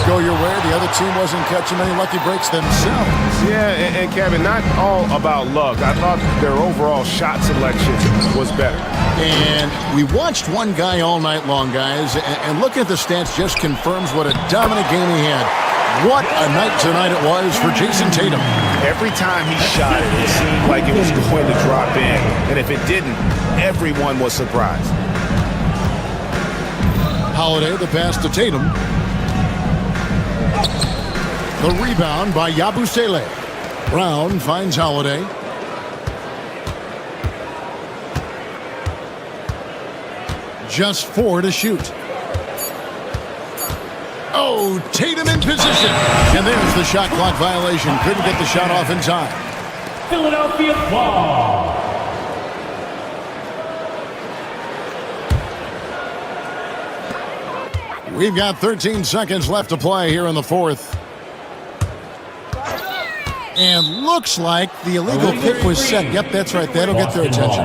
go your way. The other team wasn't catching any lucky breaks themselves. Yeah, and Kevin, not all about luck. I thought their overall shot selection was better. And we watched one guy all night long, guys, and looking at the stats just confirms what a dominant game he had. What a night tonight it was for Jason Tatum. Every time he shot it, it seemed like it was going to drop in. And if it didn't, everyone was surprised. Holiday, the pass to Tatum. The rebound by Yabusele. Brown finds Holiday. Just 4 to shoot. Oh, Tatum in position. And there's the shot clock violation. Couldn't get the shot off in time. Philadelphia ball. We've got 13 seconds left to play here in the fourth. And looks like the illegal pick was set. Yep, that's right. That'll get their attention.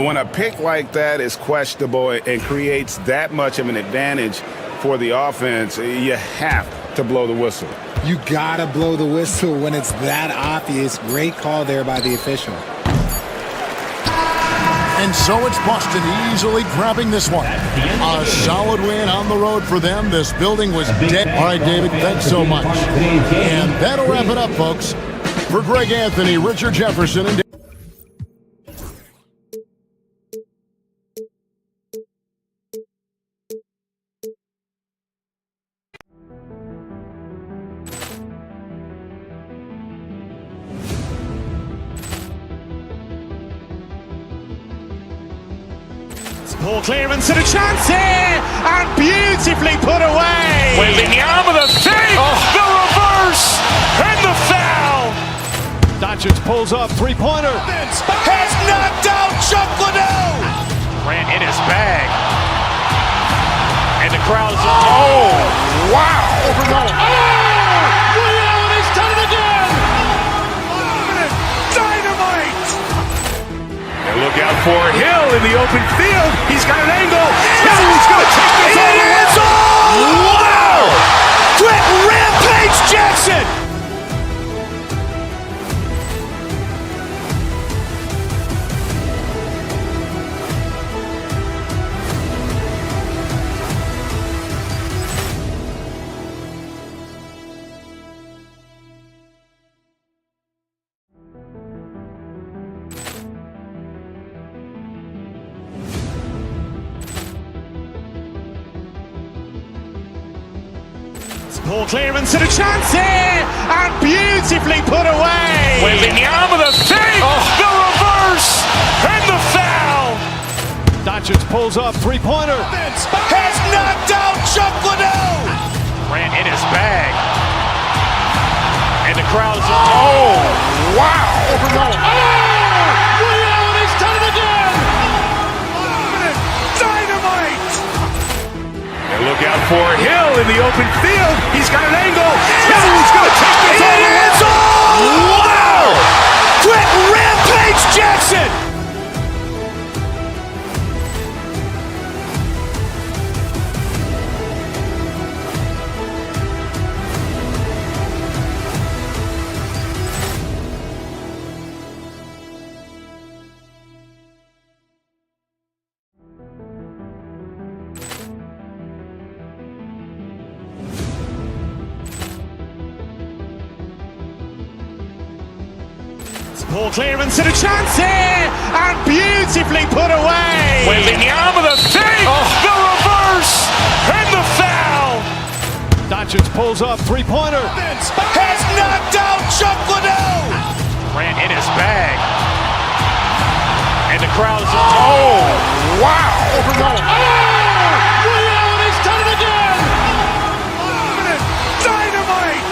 When a pick like that is questionable and creates that much of an advantage for the offense, you have to blow the whistle. You gotta blow the whistle when it's that obvious. Great call there by the official. And so it's Boston easily grabbing this one. A solid win on the road for them. This building was dead. All right, David, thanks so much. And that'll wrap it up, folks. For Greg Anthony, Richard Jefferson, and Poor clearance and a chance here, and beautifully put away. Wembanyama the fake, the reverse, and the foul. Doncic pulls up, three-pointer. Has knocked out Chuck Liddell. Ran in his bag. And the crowd is... Oh, wow. Liddell, and he's done it again. Dynamite. And look out for Hill in the open field. He's got an angle. He's going to take this all the way. Wow. Quick Rampage Jackson. Poor clearance and a chance here, and beautifully put away. Wembanyama the fake, the reverse, and the foul. Doncic pulls up, three-pointer. Has knocked out Chuck Liddell. Ran in his bag. And the crowd is... Oh, wow. Liddell, and he's done it again. Dynamite. And look out for Hill in the open field. He's got an angle. He's going to take this all the way. Wow. Quick Rampage Jackson. Poor clearance and a chance here, and beautifully put away. Wembanyama the fake, the reverse, and the foul. Doncic pulls up, three-pointer. Has knocked out Chuck Liddell. Ran in his bag. And the crowd is... Oh, wow. Liddell, and he's done it again. Dynamite.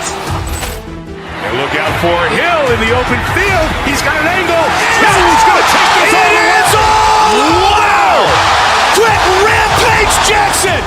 And look out for Hill in the open field. He's got an angle. He's going to take this all the way. Wow. Quick Rampage Jackson.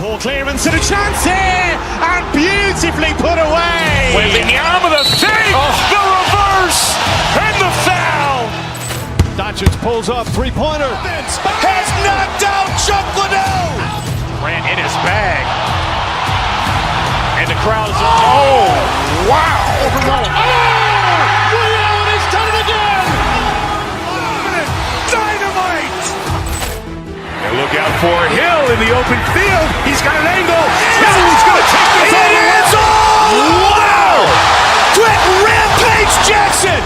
Poor clearance and a chance here, and beautifully put away. Wembanyama the save, the reverse, and the foul. Doncic pulls up, three-pointer. Has knocked out Chuck Liddell. Grant in his bag. And the crowd is, oh, wow. Overrun. Ray Allen has done it again. Dynamite. And look out for Hill in the open field. He's got an angle. He's going to take this all the way. Wow. Quick Rampage Jackson.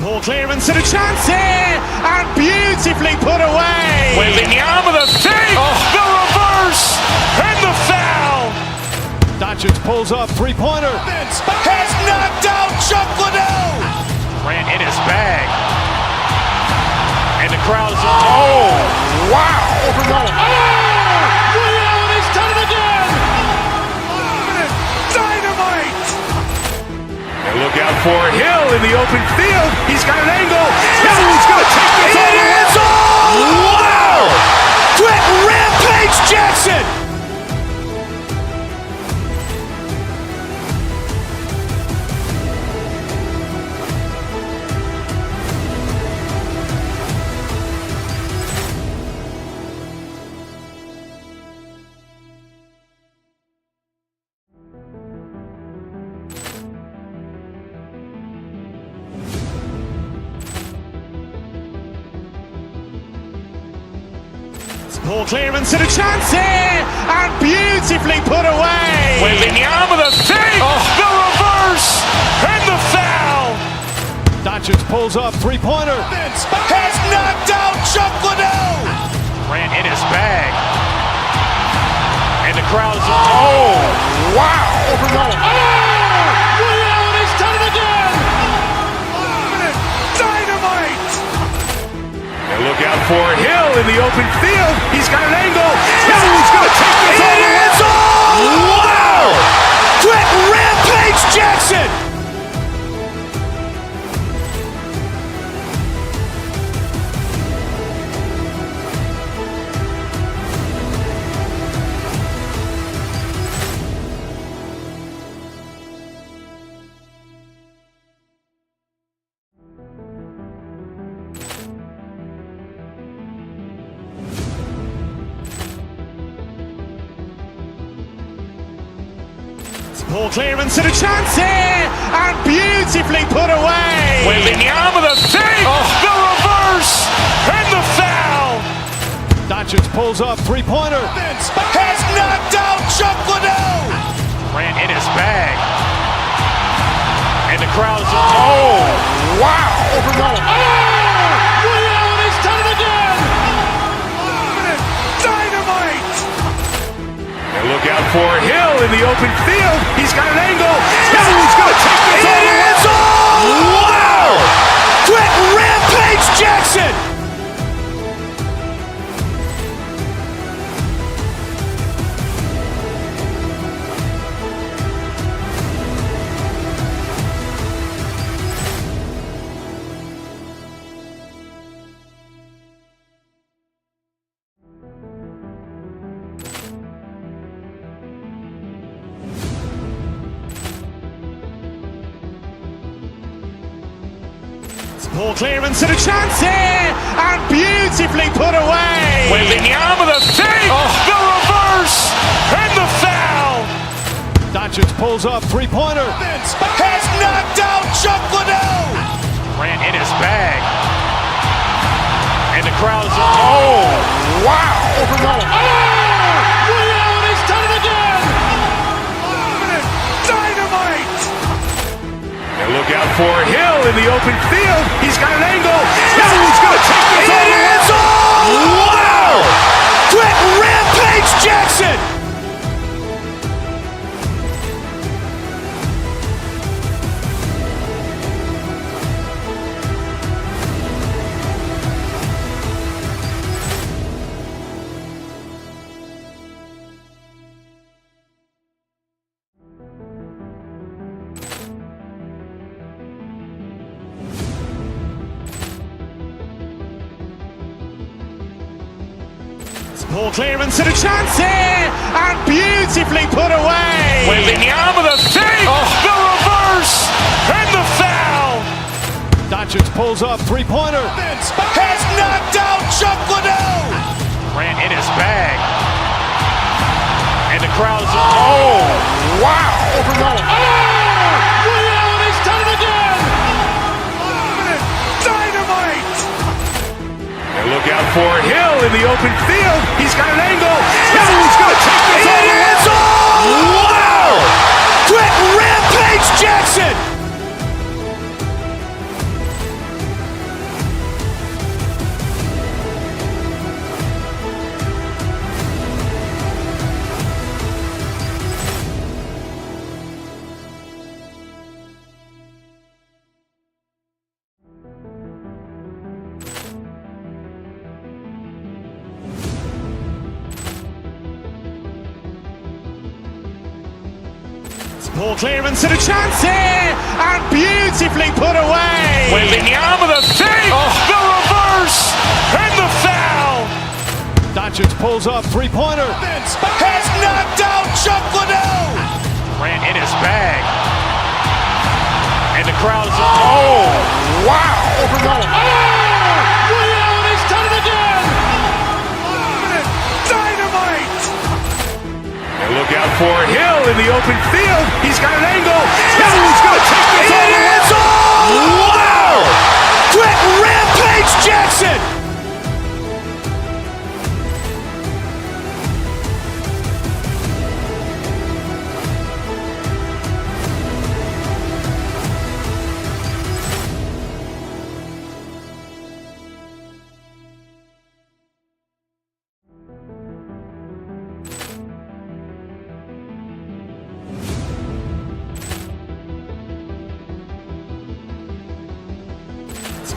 Poor clearance and a chance here, and beautifully put away. Wembanyama the save, the reverse, and the foul. Doncic pulls up, three-pointer. Has knocked out Chuck Liddell. Grant in his bag. And the crowd is, oh, wow. Overrun. Ray Allen has done it again. Dynamite. And look out for Hill in the open field. He's got an angle. He's going to take this all the way. Wow. Quick Rampage Jackson. Poor clearance and a chance here, and beautifully put away. Wembanyama the save, the reverse, and the foul. Doncic pulls up, three-pointer. Has knocked out Chuck Liddell. Grant in his bag. And the crowd is, oh, wow. Overrun. Ray Allen has done it again. Dynamite. And look out for Hill in the open field. He's got an angle. He's going to take this all the way. Wow. Quick Rampage Jackson. Poor clearance and a chance here, and beautifully put away. Wembanyama the save, the reverse, and the foul. Doncic pulls up, three-pointer. Has knocked out Chuck Liddell. Grant in his bag. And the crowd is, oh, wow. Overrun. Ray Allen has done it again. Dynamite. And look out for Hill in the open field. He's got an angle. He's going to take this all the way. Wow. Quick Rampage Jackson. Poor clearance and a chance here, and beautifully put away. Wembanyama the save, the reverse, and the foul. Doncic pulls up, three-pointer. Has knocked out Chuck Liddell. Grant in his bag. And the crowd is, oh, wow. Overrun. Ray Allen has done it again. Dynamite. And look out for Hill in the open field. He's got an angle. He's going to take this all the way. Wow. Quick Rampage Jackson. Ball clearance and a chance here, and beautifully put away. Wembanyama with a fake, the reverse, and the foul. Doncic pulls up, three-pointer. Has knocked out Chuck Liddell. Grant in his bag. And the crowd's, oh, wow. Liddell, he's done it again. Dynamite. And look out for Hill in the open field. He's got an angle. He's going to take this all the way. Wow. Quick rampage Jackson. Ball clearance and a chance here, and beautifully put away. Wembanyama with a fake, the reverse, and the foul. Doncic pulls up, three-pointer. Has knocked out Chuck Liddell. Grant in his bag. And the crowd's, oh, wow. Liddell, he's done it again. Dynamite. And look out for Hill in the open field. He's got an angle. He's going to take this all the way. Wow. Quick rampage Jackson.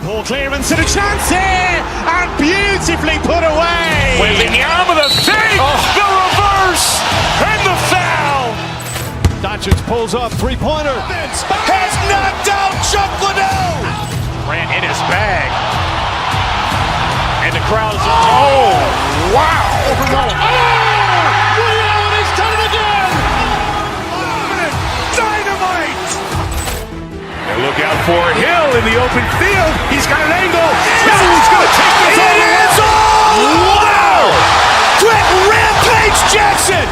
Ball clearance and a chance here, and beautifully put away. Wembanyama with a fake, the reverse, and the foul. Doncic pulls up, three-pointer. Has knocked out Chuck Liddell. Grant in his bag. And the crowd's, oh, wow. Liddell, he's done it again. Dynamite. And look out for Hill in the open field. He's got an angle. He's going to take this all the way. Wow. Quick rampage Jackson.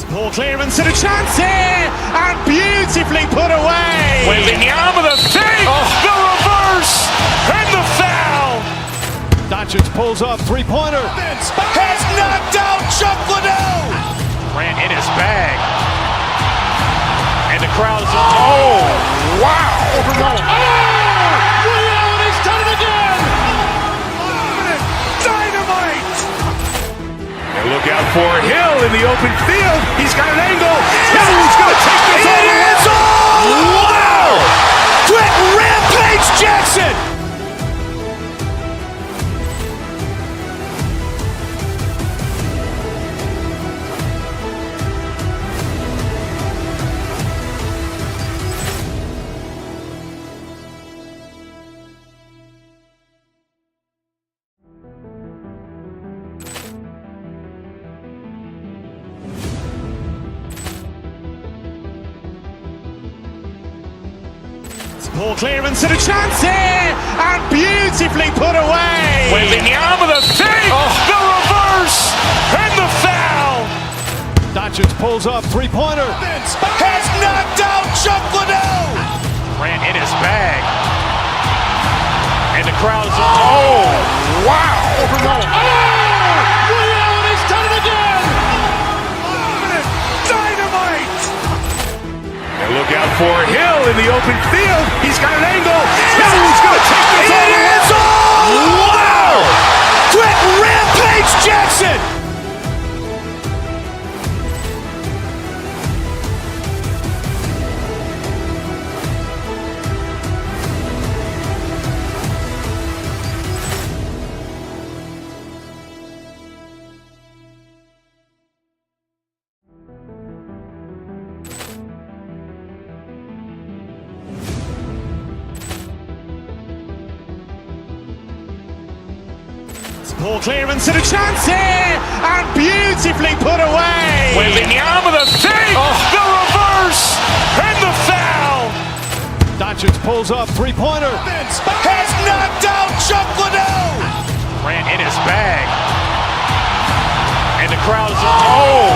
Ball clearance and a chance here, and beautifully put away. Wembanyama with a fake, the reverse, and the foul. Doncic pulls up, three-pointer. Has knocked out Chuck Liddell. Grant in his bag. And the crowd's, oh, wow. Liddell, he's done it again. Dynamite. And look out for Hill in the open field. He's got an angle. He's going to take this all the way. Wow. Quick rampage Jackson. Ball clearance and a chance here, and beautifully put away. Wembanyama with a fake, the reverse, and the foul. Doncic pulls up, three-pointer. Has knocked out Chuck Liddell. Grant in his bag. And the crowd's, oh, wow. Liddell, he's done it again. Dynamite. And look out for Hill in the open field. He's got an angle. He's going to take this all the way. Wow. Quick rampage Jackson. Ball clearance and a chance here, and beautifully put away. Wembanyama with a fake, the reverse, and the foul. Doncic pulls up, three-pointer. Has knocked out Chuck Liddell. Ran in his bag. And the crowd is, oh,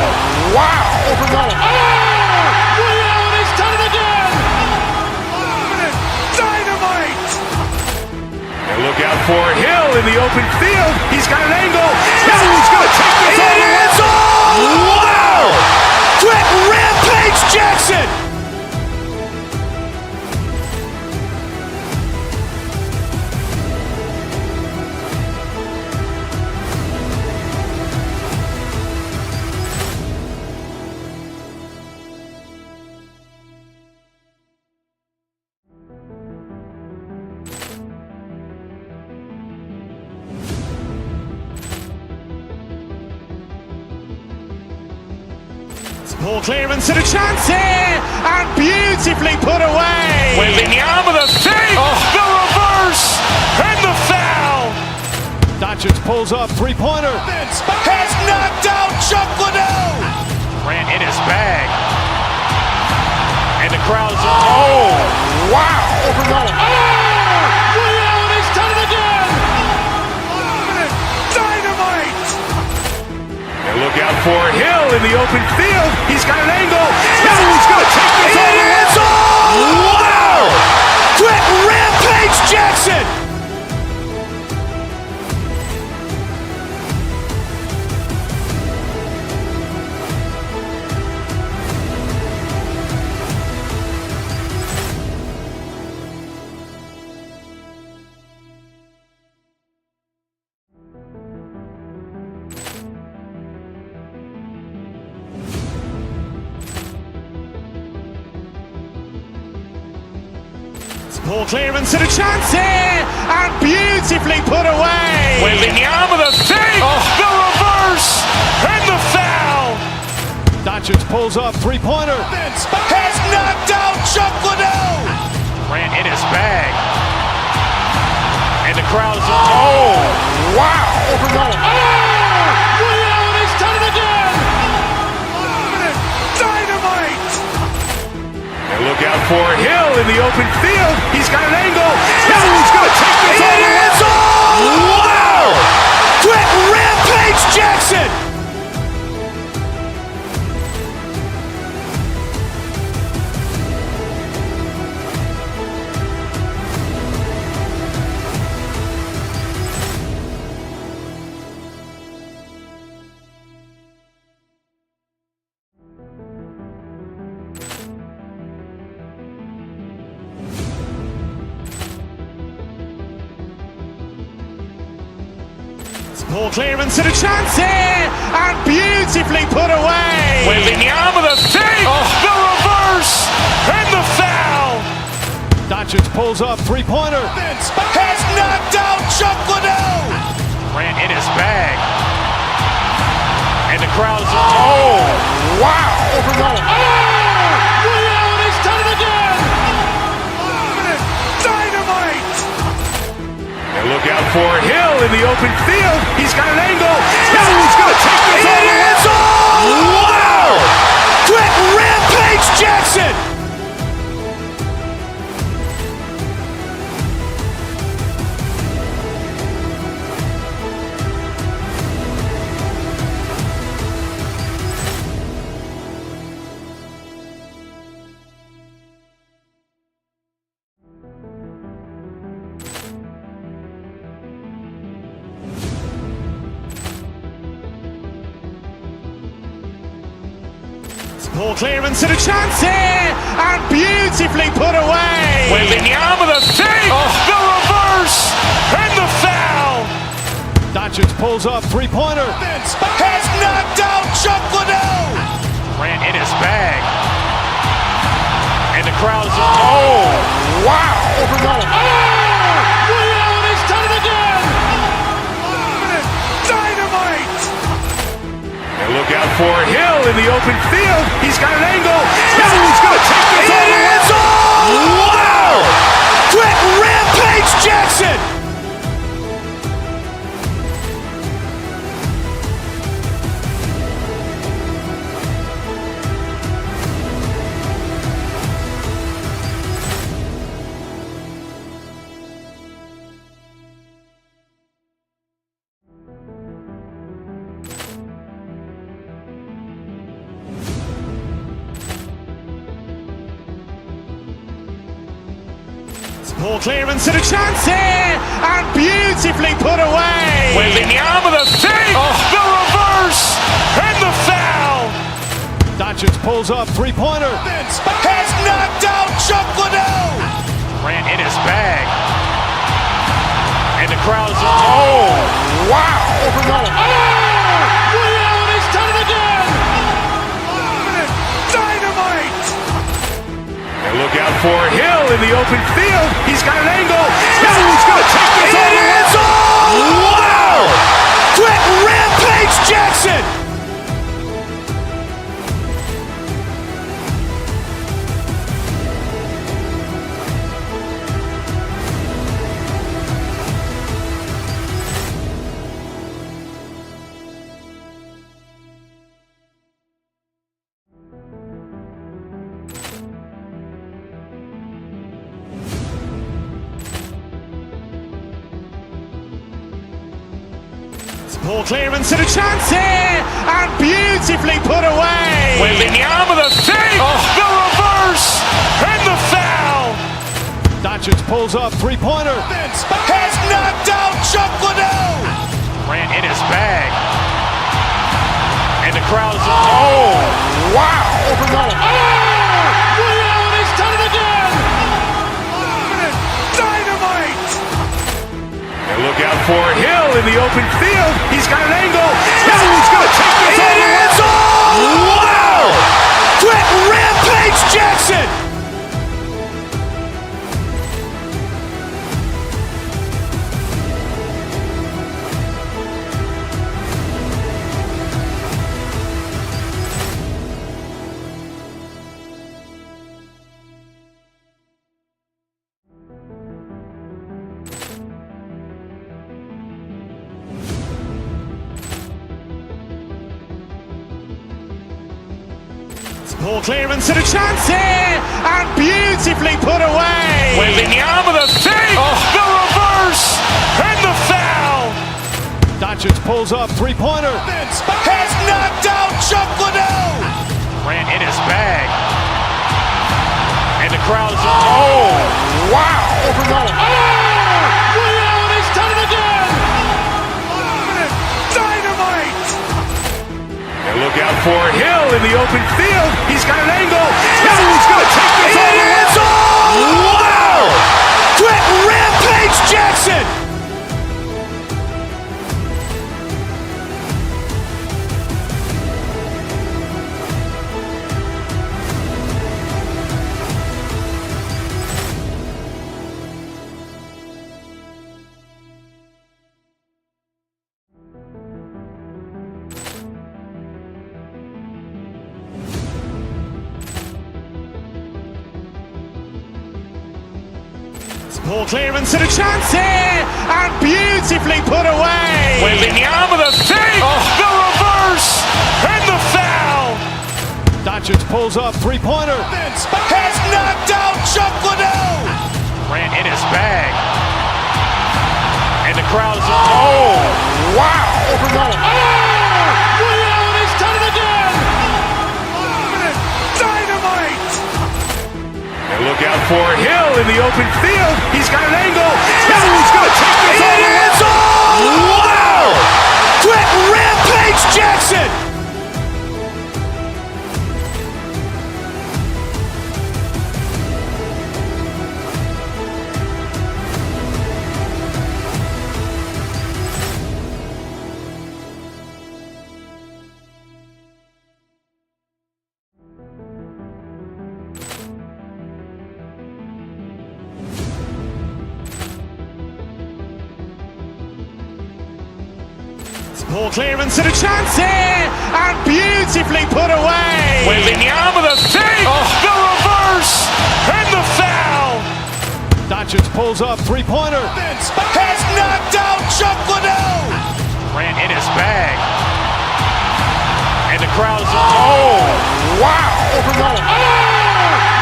wow. Ray Allen has done it again. Dynamite. And look out for Hill in the open field. He's got an angle. He's going to take this all the way. Wow. Quick Rampage Jackson. Ball clearance and a chance here, and beautifully put away. Wembanyama with a fake, the reverse, and the foul. Doncic pulls up, three-pointer. Has knocked out Chuck Liddell. Ran in his bag. And the crowd is, oh, wow. Ray Allen has done it again. Dynamite. And look out for Hill in the open field. He's got an angle. He's going to take this all the way. Wow. Quick Rampage Jackson. Ball clearance and a chance here, and beautifully put away. Wembanyama with a fake, the reverse, and the foul. Doncic pulls up, three-pointer. Has knocked out Chuck Liddell. Ran in his bag. And the crowd is, oh, wow. Ray Allen has done it again. Dynamite. And look out for Hill in the open field. He's got an angle. He's going to take this all the way. Wow. Quick Rampage Jackson. Ball clearance and a chance here, and beautifully put away. Wembanyama with a fake, the reverse, and the foul. Doncic pulls up, three-pointer. Has knocked out Chuck Liddell. Ran in his bag. And the crowd is, oh, wow. Ray Allen has done it again. Dynamite. And look out for Hill in the open field. He's got an angle. He's going to take this all the way. Wow. Quick Rampage Jackson. Ball clearance and a chance here, and beautifully put away. Wembanyama with a fake, the reverse, and the foul. Doncic pulls up, three-pointer. Has knocked out Chuck Liddell. Ran in his bag. And the crowd is, oh, wow. Ray Allen has done it again. Dynamite. And look out for Hill in the open field. He's got an angle. He's going to take this all the way. Wow. Quick Rampage Jackson. Poor clearance and a chance here, and beautifully put away. Waving the arm of the fake, the reverse, and the foul. Doncic pulls up, three-pointer. Has knocked out Chuck Liddell. Grant in his bag. And the crowd's wow. Ray Allen has done it again. Dynamite. And look out for Hill in the open field. He's got an angle. Hill's going to take this all the way. Wow. Quick Rampage Jackson. Poor clearance and a chance here, and beautifully put away. Waving the arm of the fake, the reverse, and the foul. Doncic pulls up, three-pointer. Has knocked out Chuck Liddell. Grant in his bag. And the crowd's wow. Ray Allen has done it again. Dynamite. And look out for Hill in the open field. He's got an angle. Hill's going to take this all the way. Wow. Quick Rampage Jackson. Poor clearance and a chance here, and beautifully put away. Waving the arm of the fake, the reverse, and the foul. Doncic pulls up, three-pointer. Has knocked out Chuck Liddell. Grant in his bag. And the crowd's wow. Ray Allen has done it again. Dynamite. And look out for Hill in the open field. He's got an angle. Hill's going to take this all the way. Wow. Quick Rampage Jackson. Poor clearance and a chance here, and beautifully put away. Waving the arm of the fake, the reverse, and the foul. Doncic pulls up, three-pointer. Has knocked out Chuck Liddell. Grant in his bag. And the crowd's wow. Ray Allen has done it again. Dynamite. And look out for Hill in the open field. He's got an angle. Hill's going to take this all the way. Wow. Quick Rampage Jackson. Poor clearance and a chance here, and beautifully put away. Waving the arm of the fake, the reverse, and the foul. Doncic pulls up, three-pointer. Has knocked out Chuck Liddell. Grant in his bag. And the crowd's wow.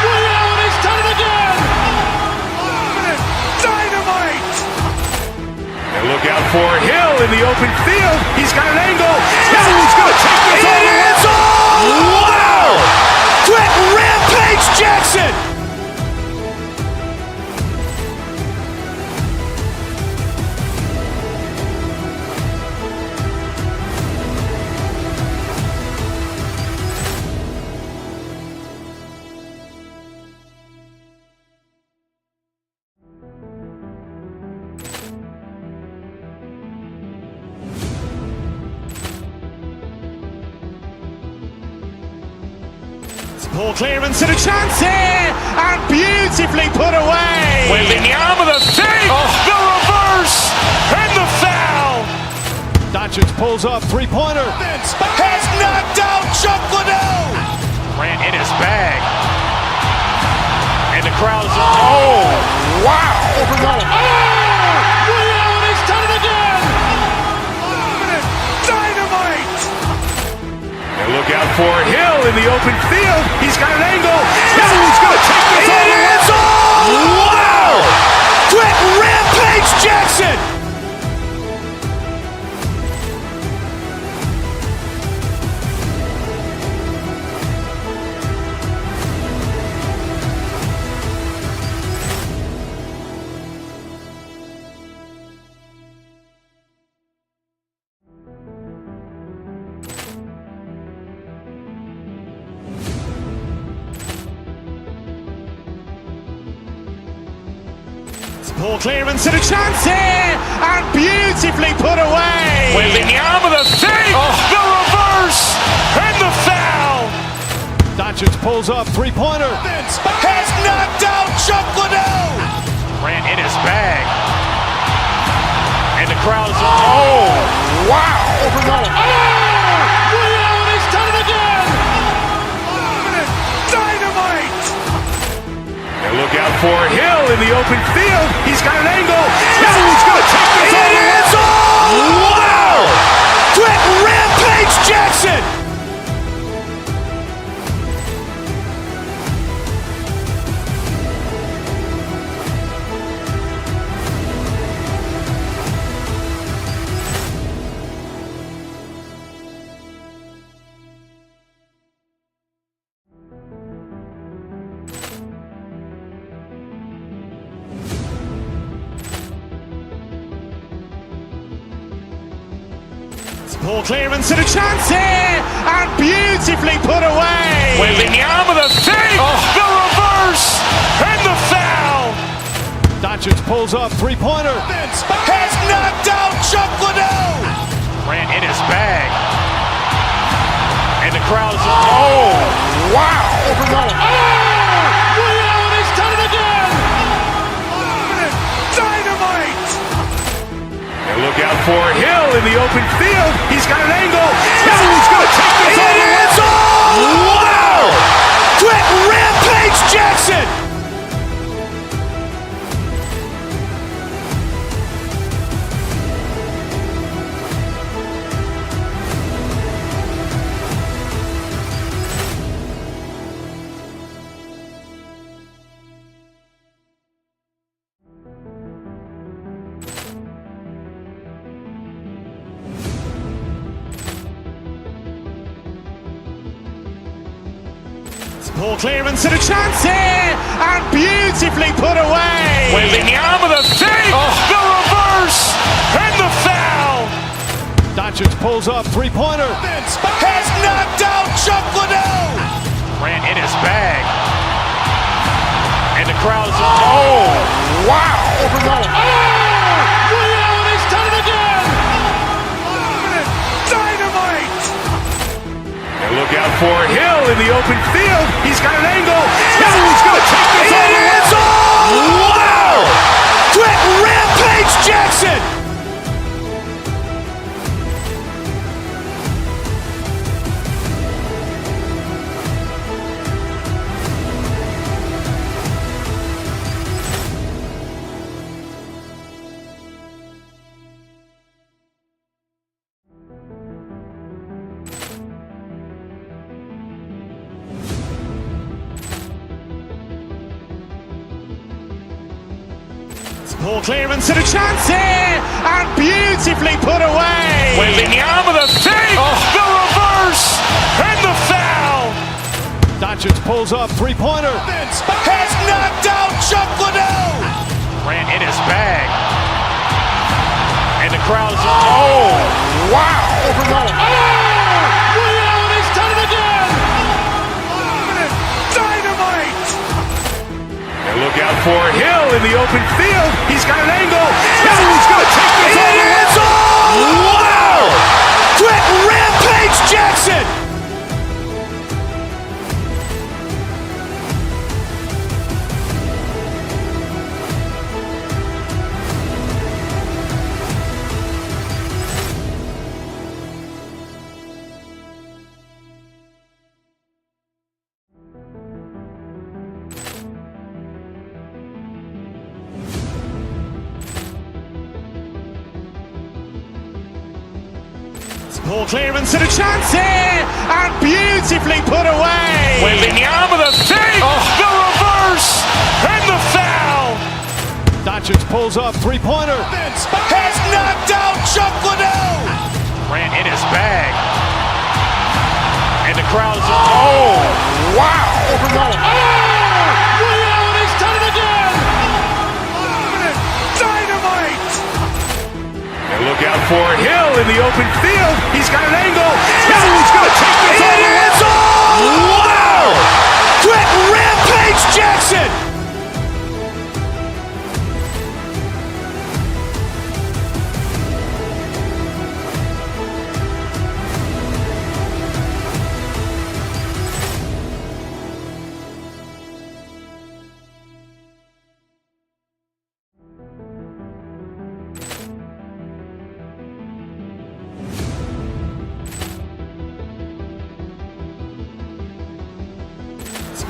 Ray Allen has done it again. Dynamite. And look out for Hill in the open field. He's got an angle. Hill's going to take this all the way. Wow. Quick Rampage Jackson. Ball clearance and a chance here, and beautifully put away. Wembanyama the save, the reverse, and the foul. Doncic pulls up, three-pointer. Has knocked out Chuck Liddell. Grant in his bag. And the crowd is, oh, wow. Ray Allen has done it again. Dynamite. And look out for Hill in the open field. He's got an angle. He's going to take this all the way. Wow. Quick Rampage Jackson. Ball clearance and a chance here, and beautifully put away. Wembanyama the save, the reverse, and the foul. Doncic pulls up, three-pointer. Has knocked out Chuck Liddell. Grant in his bag. And the crowd is, oh, wow. Ray Allen has done it again. Dynamite. And look out for Hill in the open field. He's got an angle. He's going to take this all the way. Wow. Quick Rampage Jackson. Ball clearance and a chance here, and beautifully put away. Wembanyama the save, the reverse, and the foul. Doncic pulls up, three-pointer. Has knocked out Chuck Liddell. Grant in his bag. And the crowd is, oh, wow. Ray Allen has done it again. Dynamite. And look out for Hill in the open field. He's got an angle. He's going to take this all the way. Wow. Quick Rampage Jackson. Ball clearance and a chance here, and beautifully put away. Wembanyama the save, the reverse, and the foul. Doncic pulls up, three-pointer. Has knocked out Chuck Liddell. Grant in his bag. And the crowd is, oh, wow. Ray Allen has done it again. Dynamite. And look out for Hill in the open field. He's got an angle. He's going to take this all the way. Wow. Quick Rampage Jackson. Ball clearance and a chance here, and beautifully put away. Wembanyama the save, the reverse, and the foul. Doncic pulls up, three-pointer. Has knocked out Chuck Liddell. Grant in his bag. And the crowd is, oh, wow. Ray Allen has done it again. Dynamite. And look out for Hill in the open field. He's got an angle. He's going to take this all the way. Wow. Quick Rampage Jackson. Ball clearance and a chance here, and beautifully put away. Wembanyama the fake, the reverse, and the foul. Doncic pulls up, three-pointer. Has knocked out Chuck Liddell. Grant in his bag. And the crowd is, oh, wow. Ray Allen has done it again. Dynamite. And look out for Hill in the open field. He's got an angle. He's going to take this all the way. Wow. Quick Rampage Jackson.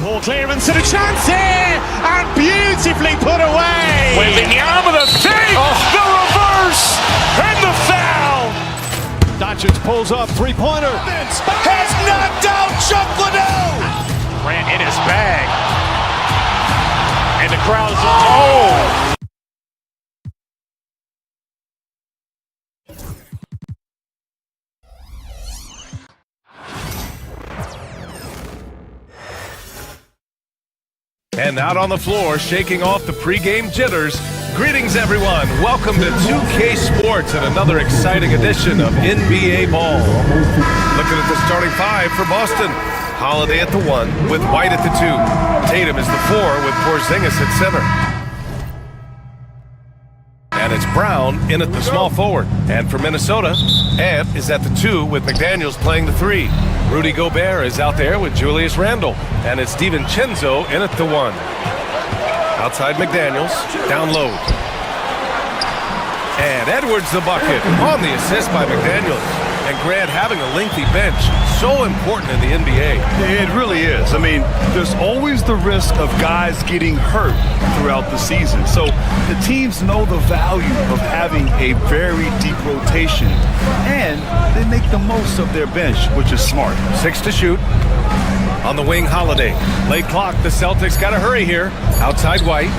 Ball clearance and a chance here, and beautifully put away. Wembanyama the fake, the reverse, and the foul. Doncic pulls up, three-pointer. Has knocked out Chuck Liddell. Grant in his bag. And the crowd is, oh. And out on the floor, shaking off the pregame jitters. Greetings, everyone. Welcome to 2K Sports and another exciting edition of NBA Ball. Looking at the starting five for Boston. Holiday at the 1 with White at the 2. Tatum is the 4 with Porzingis at center. And it's Brown in at the small forward. And for Minnesota, Ant is at the 2 with McDaniels playing the 3. Rudy Gobert is out there with Julius Randle. And it's DiVincenzo in at the 1. Outside McDaniels, down low. And Edwards the bucket on the assist by McDaniels. And Grant, having a lengthy bench, so important in the NBA. It really is. I mean, there's always the risk of guys getting hurt throughout the season. So the teams know the value of having a very deep rotation. And they make the most of their bench, which is smart. 6 to shoot. On the wing, Holiday. Late clock, the Celtics got to hurry here. Outside White.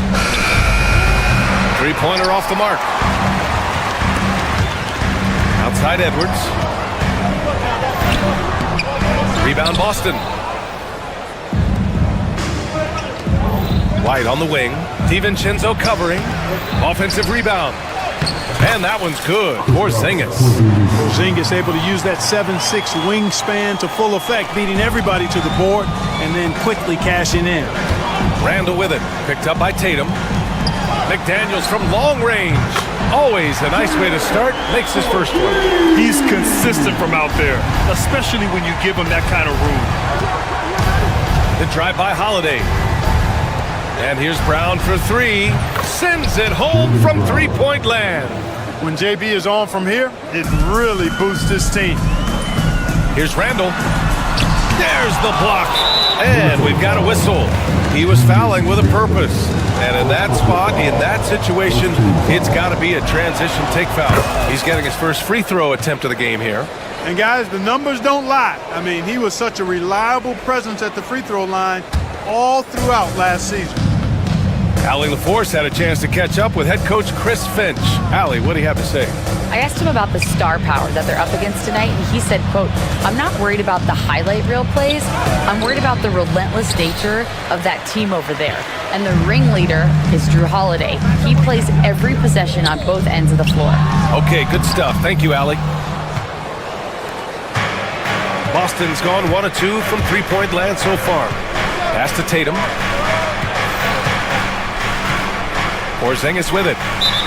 Three-pointer off the mark. Outside Edwards. Rebound Boston. White on the wing. DiVincenzo covering. Offensive rebound. And that one's good. Porzingis. Porzingis able to use that 7'6" wingspan to full effect, beating everybody to the board and then quickly cashing in. Randle with it. Picked up by Tatum. McDaniels from long range. Always a nice way to start. Makes his first one. He's consistent from out there, especially when you give him that kind of room. The drive by Holiday. And here's Brown for 3. Sends it home from three-point land. When JB is on from here, it really boosts his team. Here's Randle. There's the block. And we've got a whistle. He was fouling with a purpose. And in that spot, in that situation, it's got to be a transition take foul. He's getting his first free throw attempt of the game here. And guys, the numbers don't lie. I mean, he was such a reliable presence at the free throw line all throughout last season. Allie LaForce had a chance to catch up with head coach Chris Finch. Allie, what do you have to say? I asked him about the star power that they're up against tonight, and he said, quote, "I'm not worried about the highlight reel plays. I'm worried about the relentless nature of that team over there. And the ringleader is Drew Holiday. He plays every possession on both ends of the floor." Okay, good stuff. Thank you, Allie. Boston's gone 1 of 2 from three-point land so far. Pass to Tatum. Porzingis with it.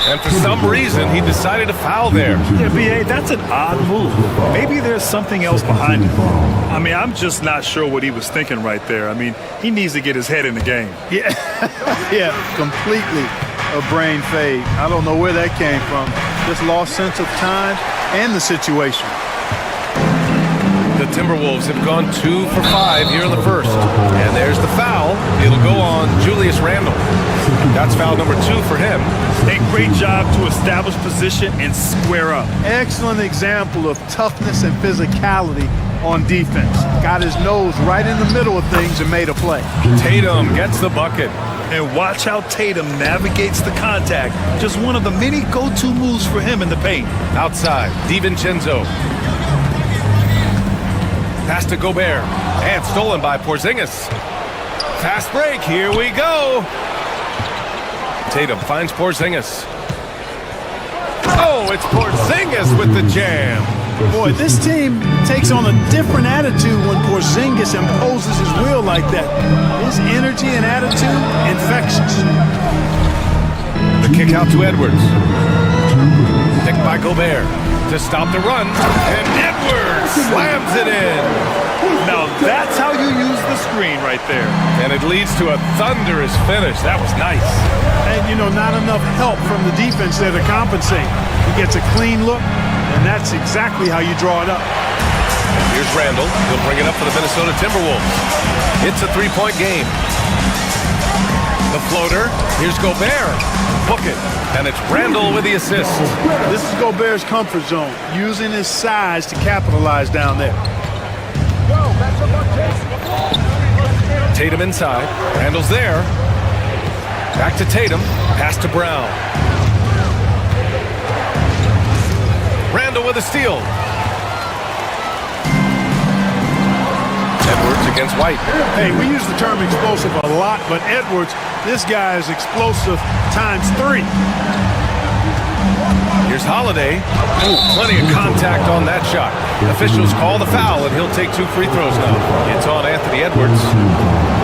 And for some reason, he decided to foul there. Yeah, B.A., that's an odd move. Maybe there's something else behind it. I mean, I'm just not sure what he was thinking right there. I mean, he needs to get his head in the game. Yeah, yeah, completely a brain fade. I don't know where that came from. Just lost sense of time and the situation. The Timberwolves have gone 2 for 5 here in the first. And there's the foul. It'll go on Julius Randle. That's foul number 2 for him. A great job to establish position and square up. Excellent example of toughness and physicality on defense. Got his nose right in the middle of things and made a play. Tatum gets the bucket. And watch how Tatum navigates the contact. Just one of the many go-to moves for him in the paint. Outside, DiVincenzo. Pass to Gobert. And stolen by Porzingis. Fast break, here we go. Tatum finds Porzingis. Oh, it's Porzingis with the jam. Boy, this team takes on a different attitude when Porzingis imposes his will like that. His energy and attitude, infectious. The kick out to Edwards. Picked by Gobert to stop the run. And Edwards slams it in. Now that's how you use the screen right there. And it leads to a thunderous finish. That was nice. And, you know, not enough help from the defense there to compensate. He gets a clean look, and that's exactly how you draw it up. Here's Randall. He'll bring it up for the Minnesota Timberwolves. It's a 3-point game. The floater. Here's Gobert. Book it. And it's Randall with the assist. This is Gobert's comfort zone, using his size to capitalize down there. Tatum inside. Randall's there. Back to Tatum. Pass to Brown. Randall with a steal. Edwards against White. Hey, we use the term explosive a lot, but Edwards, this guy is explosive times 3. Here's Holiday. Ooh, plenty of contact on that shot. Officials call the foul, and he'll take 2 free throws now. It's on Anthony Edwards.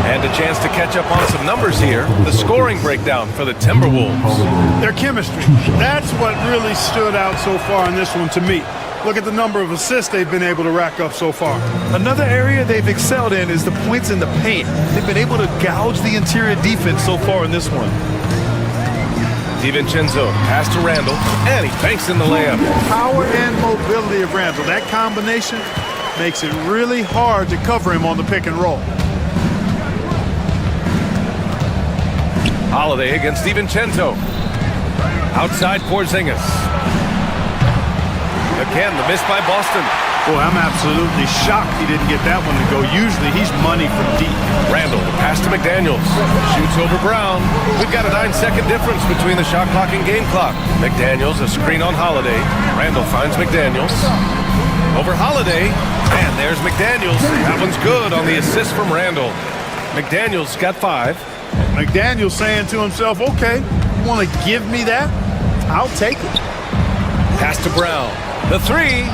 And a chance to catch up on some numbers here. The scoring breakdown for the Timberwolves. Their chemistry. That's what really stood out so far in this one to me. Look at the number of assists they've been able to rack up so far. Another area they've excelled in is the points in the paint. They've been able to gouge the interior defense so far in this one. DiVincenzo, pass to Randall, and he banks in the layup. Power and mobility of Randall. That combination makes it really hard to cover him on the pick and roll. Holiday against DiVincenzo. Outside Porzingis. Again, the miss by Boston. Boy, I'm absolutely shocked he didn't get that one to go. Usually he's money from deep. Randall, the pass to McDaniels. Shoots over Brown. We've got a 9-second difference between the shot clock and game clock. McDaniels, a screen on Holiday. Randall finds McDaniels. Over Holiday. And there's McDaniels. That one's good on the assist from Randall. McDaniels got 5. McDaniels saying to himself, okay, you want to give me that? I'll take it. Pass to Brown. The 3.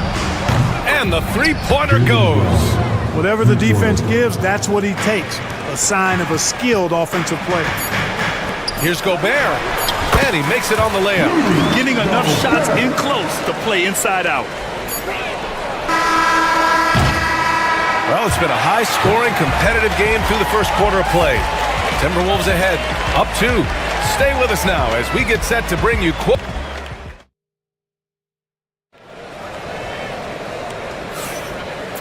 And the three-pointer goes. Whatever the defense gives, that's what he takes. A sign of a skilled offensive player. Here's Gobert. And he makes it on the layup. Getting enough shots in close to play inside out. Well, it's been a high-scoring, competitive game through the first quarter of play. Timberwolves ahead, up 2. Stay with us now as we get set to bring you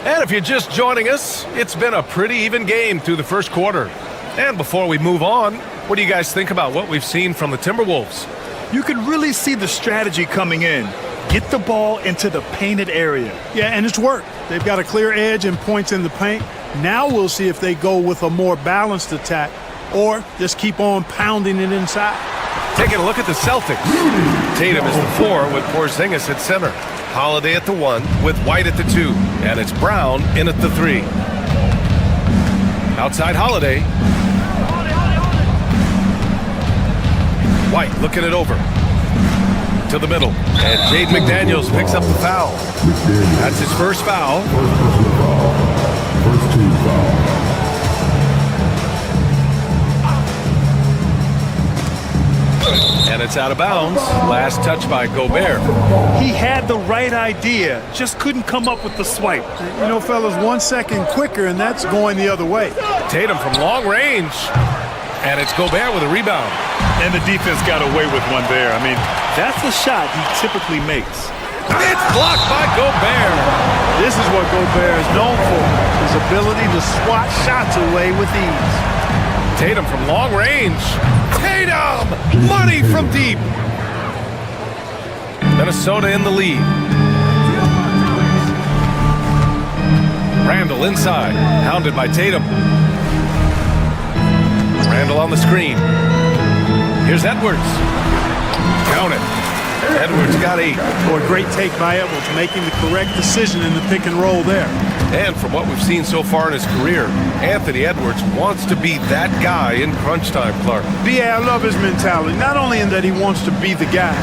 And if you're just joining us, it's been a pretty even game through the first quarter. And before we move on, what do you guys think about what we've seen from the Timberwolves? You can really see the strategy coming in. Get the ball into the painted area. Yeah, and it's worked. They've got a clear edge and points in the paint. Now we'll see if they go with a more balanced attack or just keep on pounding it inside. Taking a look at the Celtics. Tatum is the 4 with Porzingis at center. Holiday at the 1 with White at the 2. And it's Brown in at the 3. Outside Holiday. White looking it over. To the middle. And Jaden McDaniels picks up the foul. That's his first foul. First team foul. And it's out of bounds. Last touch by Gobert. He had the right idea, just couldn't come up with the swipe. You know, fellas, 1 second quicker, and that's going the other way. Tatum from long range. And it's Gobert with a rebound. And the defense got away with one there. I mean, that's the shot he typically makes. It's blocked by Gobert. This is what Gobert is known for, his ability to swat shots away with ease. Tatum from long range. Tatum! bomb! Money from deep! Minnesota in the lead. Randall inside, hounded by Tatum. Randall on the screen. Here's Edwards. Count it. Edwards got 8. Boy, great take by Edwards, making the correct decision in the pick and roll there. And from what we've seen so far in his career, Anthony Edwards wants to be that guy in crunch time, Clark. I love his mentality. Not only in that he wants to be the guy,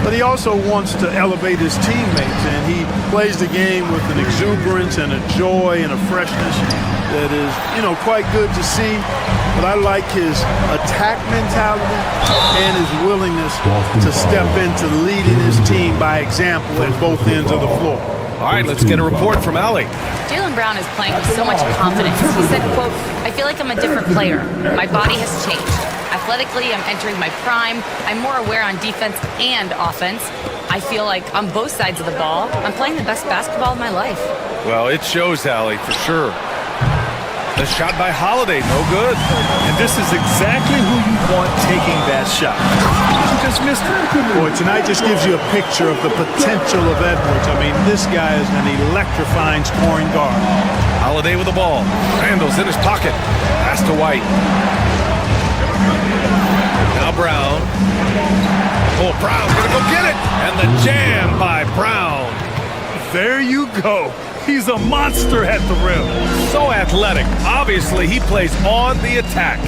but he also wants to elevate his teammates. And he plays the game with an exuberance and a joy and a freshness that is, quite good to see. But I like his attack mentality and his willingness to step into leading his team by example at both ends of the floor. All right, let's get a report from Allie. Jaylen Brown is playing with so much confidence. He said, quote, "I feel like I'm a different player. My body has changed. Athletically, I'm entering my prime. I'm more aware on defense and offense. I feel like on both sides of the ball, I'm playing the best basketball of my life." Well, it shows, Allie, for sure. The shot by Holiday, no good. And this is exactly who you want taking that shot. He just missed it. Boy, tonight just gives you a picture of the potential of Edwards. I mean, this guy is an electrifying scoring guard. Holiday with the ball. Randall's in his pocket. Pass to White. Now Brown. Oh, Brown's gonna go get it. And the jam by Brown. There you go. He's a monster at the rim. So athletic. Obviously, he plays on the attack.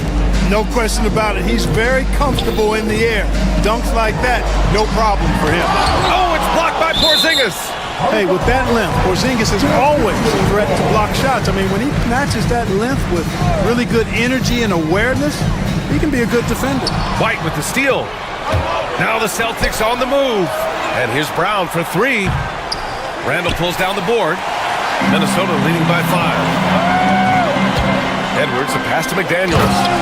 No question about it. He's very comfortable in the air. Dunks like that, no problem for him. Oh, it's blocked by Porzingis. Hey, with that length, Porzingis is always a threat to block shots. I mean, when he matches that length with really good energy and awareness, he can be a good defender. White with the steal. Now the Celtics on the move. And here's Brown for 3. Randall pulls down the board. Minnesota leading by 5. Edwards, a pass to McDaniels.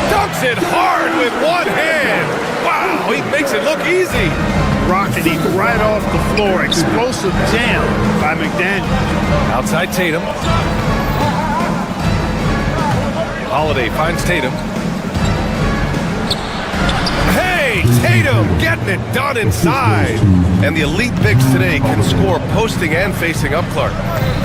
Dunks it hard with one hand. Wow, he makes it look easy. Rocketing right off the floor. Explosive jam by McDaniels. Outside Tatum. Holiday finds Tatum. Hey, Tatum getting it done inside. And the elite bigs today can score posting and facing up, Clark.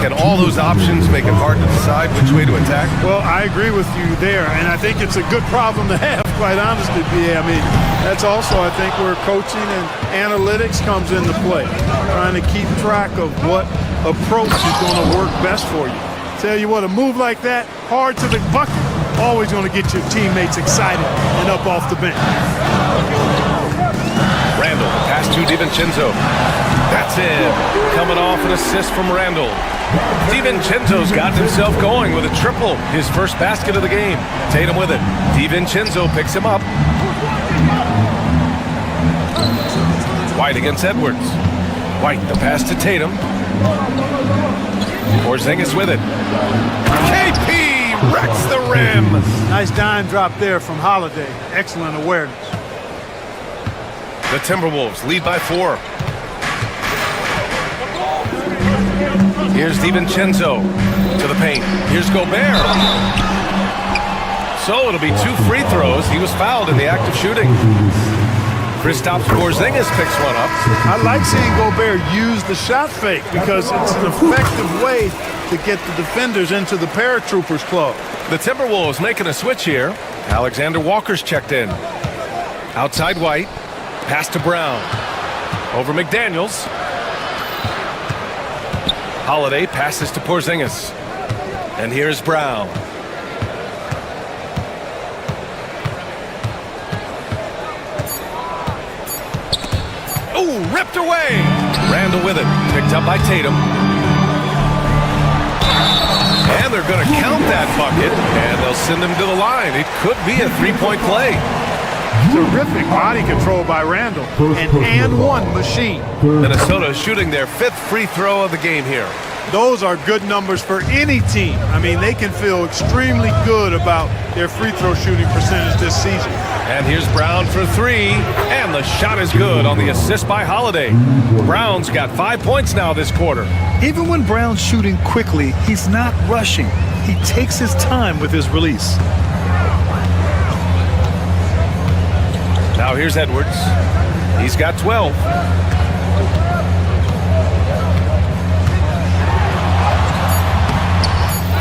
Can all those options make it hard to decide which way to attack? Well, I agree with you there, and I think it's a good problem to have, quite honestly, B.A. I mean, that's also, I think, where coaching and analytics comes into play. Trying to keep track of what approach is going to work best for you. Tell you what, a move like that, hard to the bucket, always going to get your teammates excited and up off the bench. Randall, pass to DiVincenzo. That's it. Coming off an assist from Randall. DiVincenzo's got himself going with a triple. His first basket of the game. Tatum with it. DiVincenzo picks him up. White against Edwards. White, the pass to Tatum. Porzingis with it. KP wrecks the rim. Nice dime drop there from Holiday. Excellent awareness. The Timberwolves lead by 4. Here's DiVincenzo to the paint. Here's Gobert. So it'll be 2 free throws. He was fouled in the act of shooting. Kristaps Porzingis picks one up. I like seeing Gobert use the shot fake because it's an effective way to get the defenders into the paratroopers club. The Timberwolves making a switch here. Alexander Walker's checked in. Outside White. Pass to Brown. Over McDaniels. Holiday passes to Porzingis. And here's Brown. Ooh, ripped away. Randall with it. Picked up by Tatum. And they're going to count that bucket. And they'll send him to the line. It could be a 3-point play. Terrific body control by Randall. An and-one machine. Minnesota shooting their 5th free throw of the game here. Those are good numbers for any team. I mean, they can feel extremely good about their free throw shooting percentage this season. And here's Brown for 3. And the shot is good on the assist by Holiday. Brown's got 5 points now this quarter. Even when Brown's shooting quickly, he's not rushing. He takes his time with his release. Now here's Edwards. He's got 12.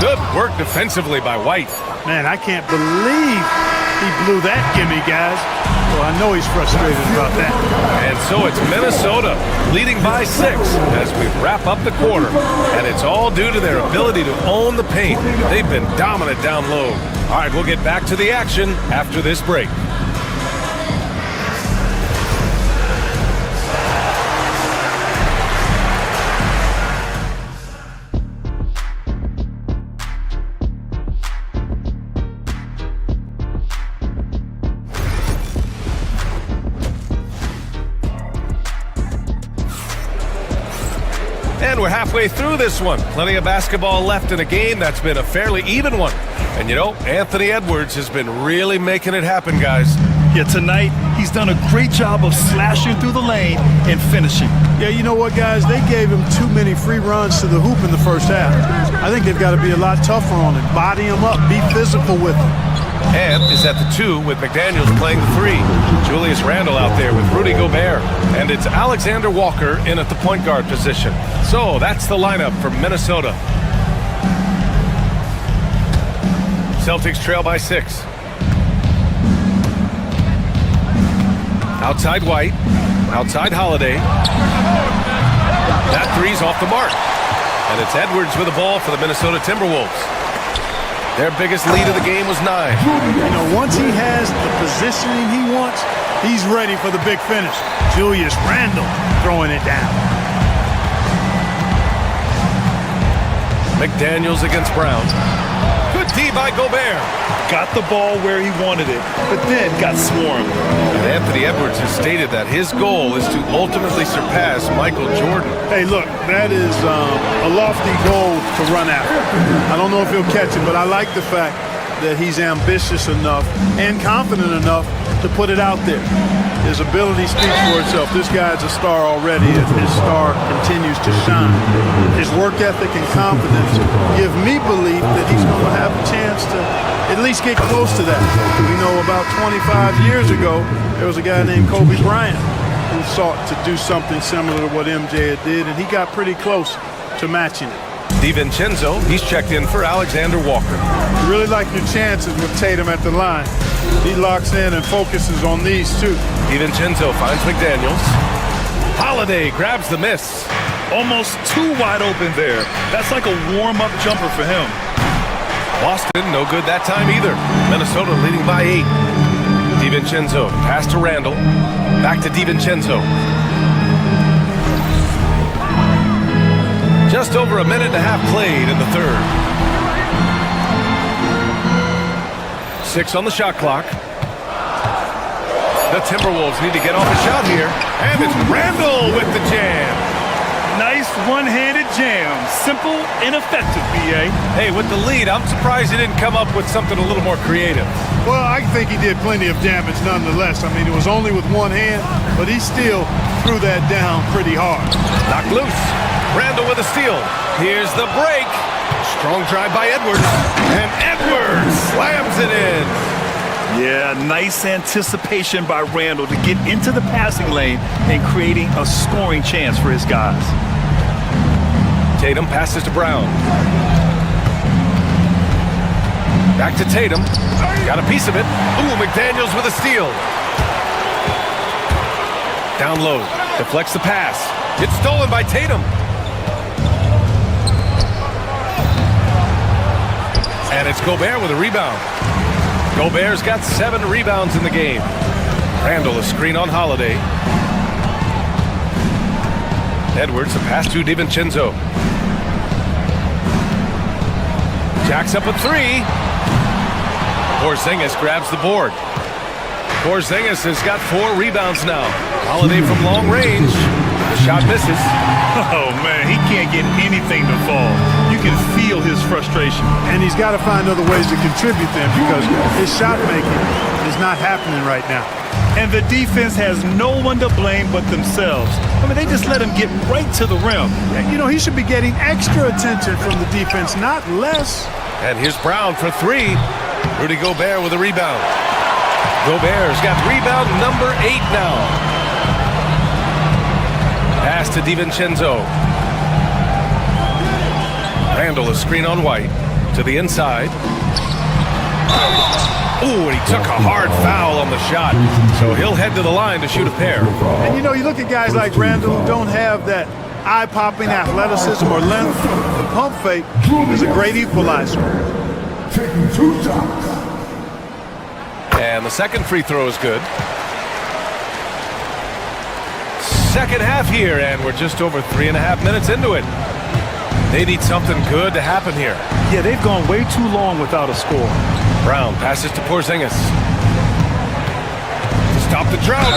Good work defensively by White. Man, I can't believe he blew that gimme, guys. Well, I know he's frustrated about that. And so it's Minnesota leading by 6 as we wrap up the quarter. And it's all due to their ability to own the paint. They've been dominant down low. All right, we'll get back to the action after this break. And we're halfway through this one. Plenty of basketball left in a game that's been a fairly even one. And you know, Anthony Edwards has been really making it happen, guys. Yeah, tonight he's done a great job of slashing through the lane and finishing. Yeah, you know what, guys? They gave him too many free runs to the hoop in the first half. I think they've got to be a lot tougher on him. Body him up, be physical with him. And is at the 2 with McDaniels playing the 3. Julius Randle out there with Rudy Gobert. And it's Alexander Walker in at the point guard position. So that's the lineup for Minnesota. Celtics trail by 6. Outside White. Outside Holiday. That 3's off the mark. And it's Edwards with the ball for the Minnesota Timberwolves. Their biggest lead of the game was 9. You know, once he has the positioning he wants, he's ready for the big finish. Julius Randle throwing it down. McDaniels against Brown. Good D by Gobert. Got the ball where he wanted it, but then got swarmed. And Anthony Edwards has stated that his goal is to ultimately surpass Michael Jordan. Hey, look, that is a lofty goal to run after. I don't know if he'll catch it, but I like the fact that he's ambitious enough and confident enough to put it out there. His ability speaks for itself. This guy's a star already, and his star continues to shine. His work ethic and confidence give me belief that he's going to have a chance to at least get close to that. We know about 25 years ago, there was a guy named Kobe Bryant who sought to do something similar to what MJ did, and he got pretty close to matching it. DiVincenzo, he's checked in for Alexander Walker. You really like your chances with Tatum at the line. He locks in and focuses on these two. DiVincenzo finds McDaniels. Holiday grabs the miss. Almost too wide open there. That's like a warm-up jumper for him. Boston, no good that time either. Minnesota leading by 8. DiVincenzo, pass to Randle. Back to DiVincenzo. Just over a minute and a half played in the third. 6 on the shot clock. The Timberwolves need to get off a shot here. And it's Randle with the jam. Nice one-handed jam. Simple and effective, B.A. Hey, with the lead, I'm surprised he didn't come up with something a little more creative. Well, I think he did plenty of damage nonetheless. I mean, it was only with one hand, but he still threw that down pretty hard. Knocked loose. Randle with a steal. Here's the break. Strong drive by Edwards. And Edwards slams it in. Yeah, nice anticipation by Randle to get into the passing lane and creating a scoring chance for his guys. Tatum passes to Brown. Back to Tatum. Got a piece of it. Ooh, McDaniels with a steal. Down low. Deflects the pass. It's stolen by Tatum. And it's Gobert with a rebound. Gobert's got 7 rebounds in the game. Randle a screen on Holiday. Edwards a pass to DiVincenzo. Jacks up a 3. Porzingis grabs the board. Porzingis has got 4 rebounds now. Holiday from long range. The shot misses. Oh, man, he can't get anything to fall. You can feel his frustration. And he's got to find other ways to contribute then, because his shot making is not happening right now. And the defense has no one to blame but themselves. I mean, they just let him get right to the rim. And, you know, he should be getting extra attention from the defense, not less. And here's Brown for 3. Rudy Gobert with a rebound. Gobert's got rebound number 8 now. Pass to DiVincenzo. Randall a screen on White to the inside. Ooh, and he took a hard foul on the shot. So he'll head to the line to shoot a pair. And you know, you look at guys like Randall who don't have that eye-popping athleticism or length. The pump fake is a great equalizer. Taking 2 shots. And the second free throw is good. Second half here, and we're just over 3.5 minutes into it. They need something good to happen here. Yeah, they've gone way too long without a score. Brown passes to Porzingis. Stop the drought.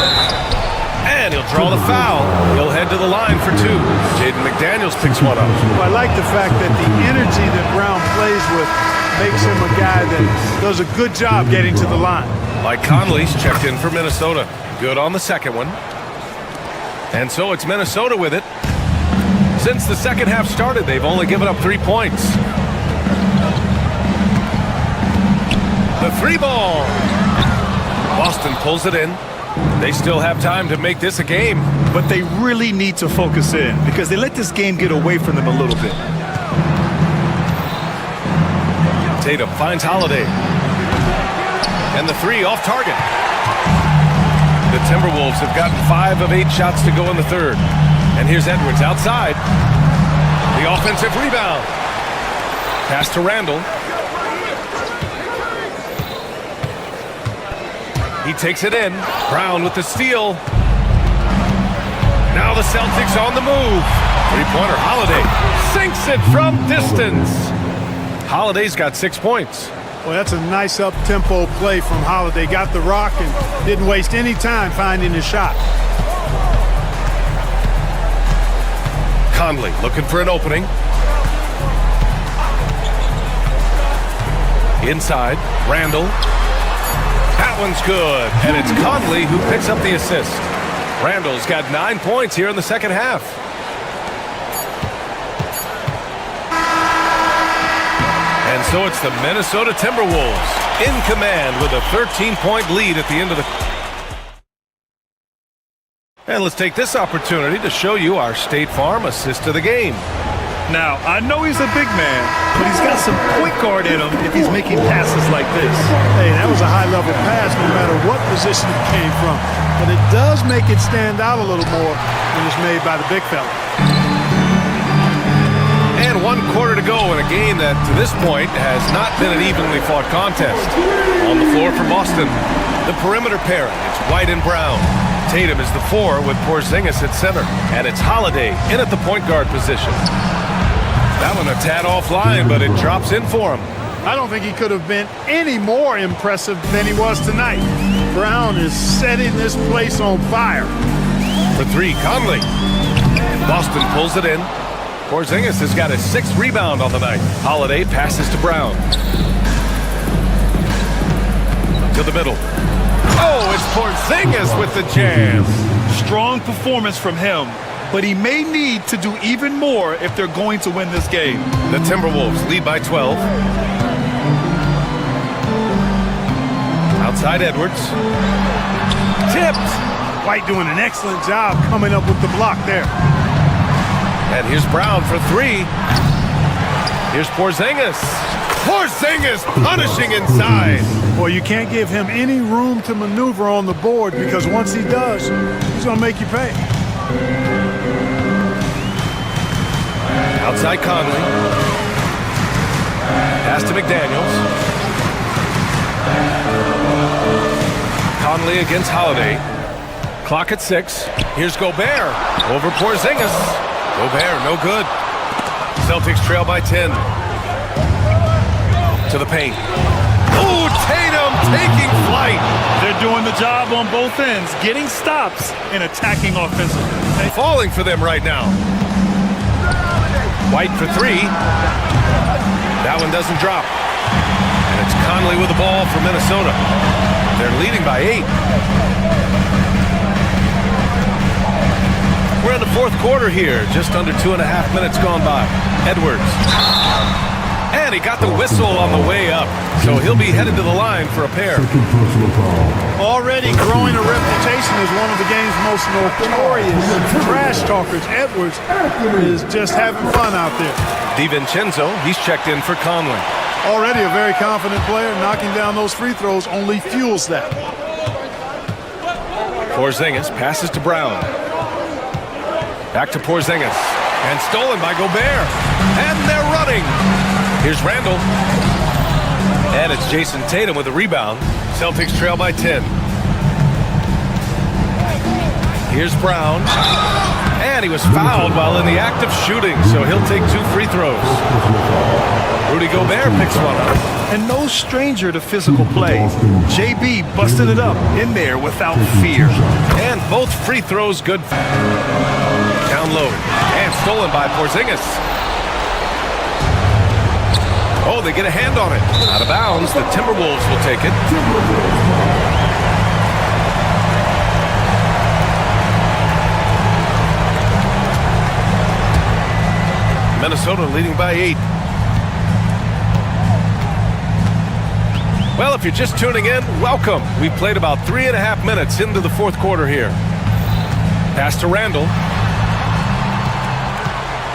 And he'll draw the foul. He'll head to the line for 2. Jaden McDaniels picks one up. Well, I like the fact that the energy that Brown plays with makes him a guy that does a good job getting to the line. Mike Conley's checked in for Minnesota. Good on the second one. And so it's Minnesota with it. Since the second half started, they've only given up 3 points. The 3 ball. Boston pulls it in. They still have time to make this a game. But they really need to focus in because they let this game get away from them a little bit. Tatum finds Holiday. And the 3 off target. The Timberwolves have gotten 5 of 8 shots to go in the third. And here's Edwards outside. The offensive rebound. Pass to Randall. He takes it in. Brown with the steal. Now the Celtics on the move. Three-pointer Holiday sinks it from distance. Holiday's got 6 points. Well, that's a nice up-tempo play from Holiday. Got the rock and didn't waste any time finding his shot. Conley looking for an opening. Inside, Randall. That one's good. And it's Conley who picks up the assist. Randall's got 9 points here in the second half. And so it's the Minnesota Timberwolves in command with a 13-point lead at the end of the... And let's take this opportunity to show you our State Farm assist of the game. Now, I know he's a big man, but he's got some point guard in him if he's making passes like this. Hey, that was a high-level pass no matter what position it came from. But it does make it stand out a little more when it's made by the big fella. And 1 quarter to go in a game that, to this point, has not been an evenly fought contest. On the floor for Boston, the perimeter pairing. It's White and Brown. Tatum is the 4 with Porzingis at center. And it's Holiday in at the point guard position. That one a tad offline, but it drops in for him. I don't think he could have been any more impressive than he was tonight. Brown is setting this place on fire. For 3, Conley. Boston pulls it in. Porzingis has got his 6th rebound on the night. Holiday passes to Brown. To the middle. Oh, it's Porzingis with the jam. Strong performance from him, but he may need to do even more if they're going to win this game. The Timberwolves lead by 12. Outside Edwards. Tipped. White doing an excellent job coming up with the block there. And here's Brown for 3. Here's Porzingis. Porzingis punishing inside. Boy, you can't give him any room to maneuver on the board because once he does, he's going to make you pay. Outside Conley. Pass to McDaniels. Conley against Holiday. Clock at 6. Here's Gobert over Porzingis. Gobert, no good. Celtics trail by 10. To the paint. Oh, Tatum taking flight. They're doing the job on both ends, getting stops and attacking offensively. Falling for them right now. White for 3. That one doesn't drop. And it's Conley with the ball for Minnesota. They're leading by 8. We're in the 4th quarter here. Just under 2.5 minutes gone by. Edwards. And he got the whistle on the way up, so he'll be headed to the line for a pair. Already growing a reputation as one of the game's most notorious trash talkers, Edwards is just having fun out there. DiVincenzo, he's checked in for Conley. Already a very confident player. Knocking down those free throws only fuels that. Porzingis passes to Brown. Back to Porzingis. And stolen by Gobert. And they're running. Here's Randall. And it's Jason Tatum with a rebound. Celtics trail by 10. Here's Brown. And he was fouled while in the act of shooting, so he'll take 2 free throws. Rudy Gobert picks one up. And no stranger to physical play. JB busting it up in there without fear. And both free throws good. Down low. And stolen by Porzingis. Oh, they get a hand on it. Out of bounds. The Timberwolves will take it. Minnesota leading by 8. Well, if you're just tuning in, welcome. We played about 3.5 minutes into the fourth quarter here. Pass to Randall.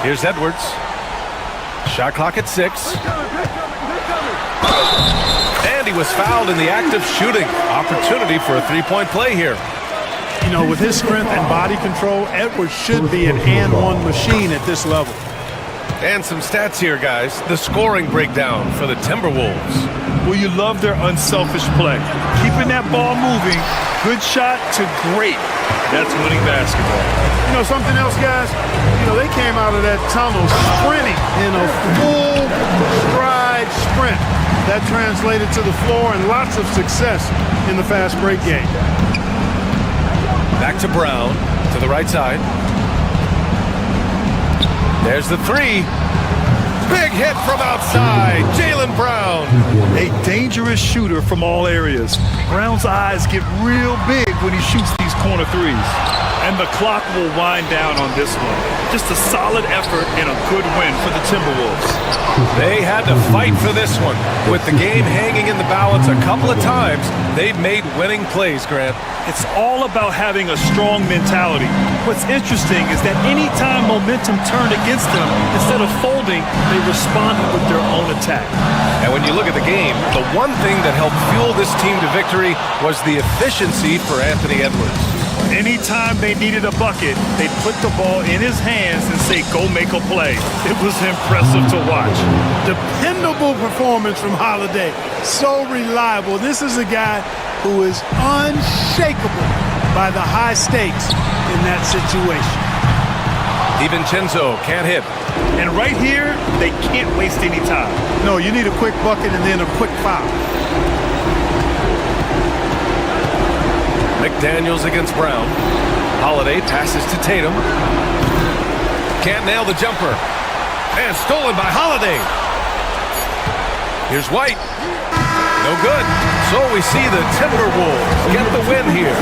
Here's Edwards. Shot clock at 6. And he was fouled in the act of shooting. Opportunity for a three-point play here. You know, with his strength and body control, Edwards should be an and-one machine at this level. And some stats here, guys. The scoring breakdown for the Timberwolves. Well, you love their unselfish play. Keeping that ball moving, good shot to great. That's winning basketball. You know something else, guys? You know, they came out of that tunnel sprinting in a full stride sprint. That translated to the floor and lots of success in the fast break game. Back to Brown, to the right side. There's the 3. Big hit from outside. Jaylen Brown. A dangerous shooter from all areas. Brown's eyes get real big when he shoots these corner threes. And the clock will wind down on this one. Just a solid effort and a good win for the Timberwolves. They had to fight for this one. With the game hanging in the balance a couple of times, they've made winning plays, Grant. It's all about having a strong mentality. What's interesting is that anytime momentum turned against them, instead of folding, they responded with their own attack. And when you look at the game, the one thing that helped fuel this team to victory was the efficiency for Anthony Edwards. Anytime they needed a bucket, they'd put the ball in his hands and say, go make a play. It was impressive to watch. Dependable performance from Holiday. So reliable. This is a guy who is unshakable by the high stakes in that situation. DiVincenzo can't hit. And right here, they can't waste any time. No, you need a quick bucket and then a quick foul. McDaniels against Brown. Holiday passes to Tatum. Can't nail the jumper. And stolen by Holiday. Here's White. No good. So we see the Timberwolves get the win here.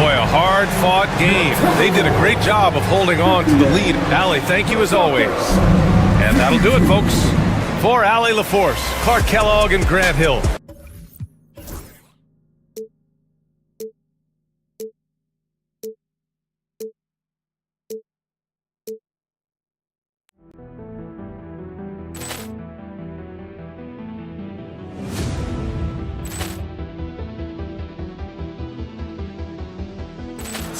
Boy, a hard-fought game. They did a great job of holding on to the lead. Allie, thank you as always. And that'll do it, folks. For Allie LaForce, Clark Kellogg, and Grant Hill.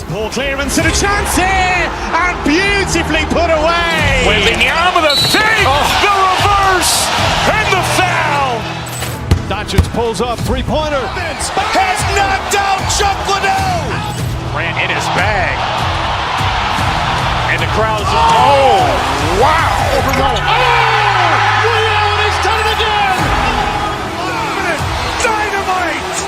Ball clearance and a chance here, and beautifully put away. With the arm of the fake, the reverse, and the foul. Doncic pulls up, three-pointer. Has knocked out Chuck Liddell. Ran in his bag. And the crowd is, oh, wow. Overrolling. Oh, Leon has done it again. Dynamite.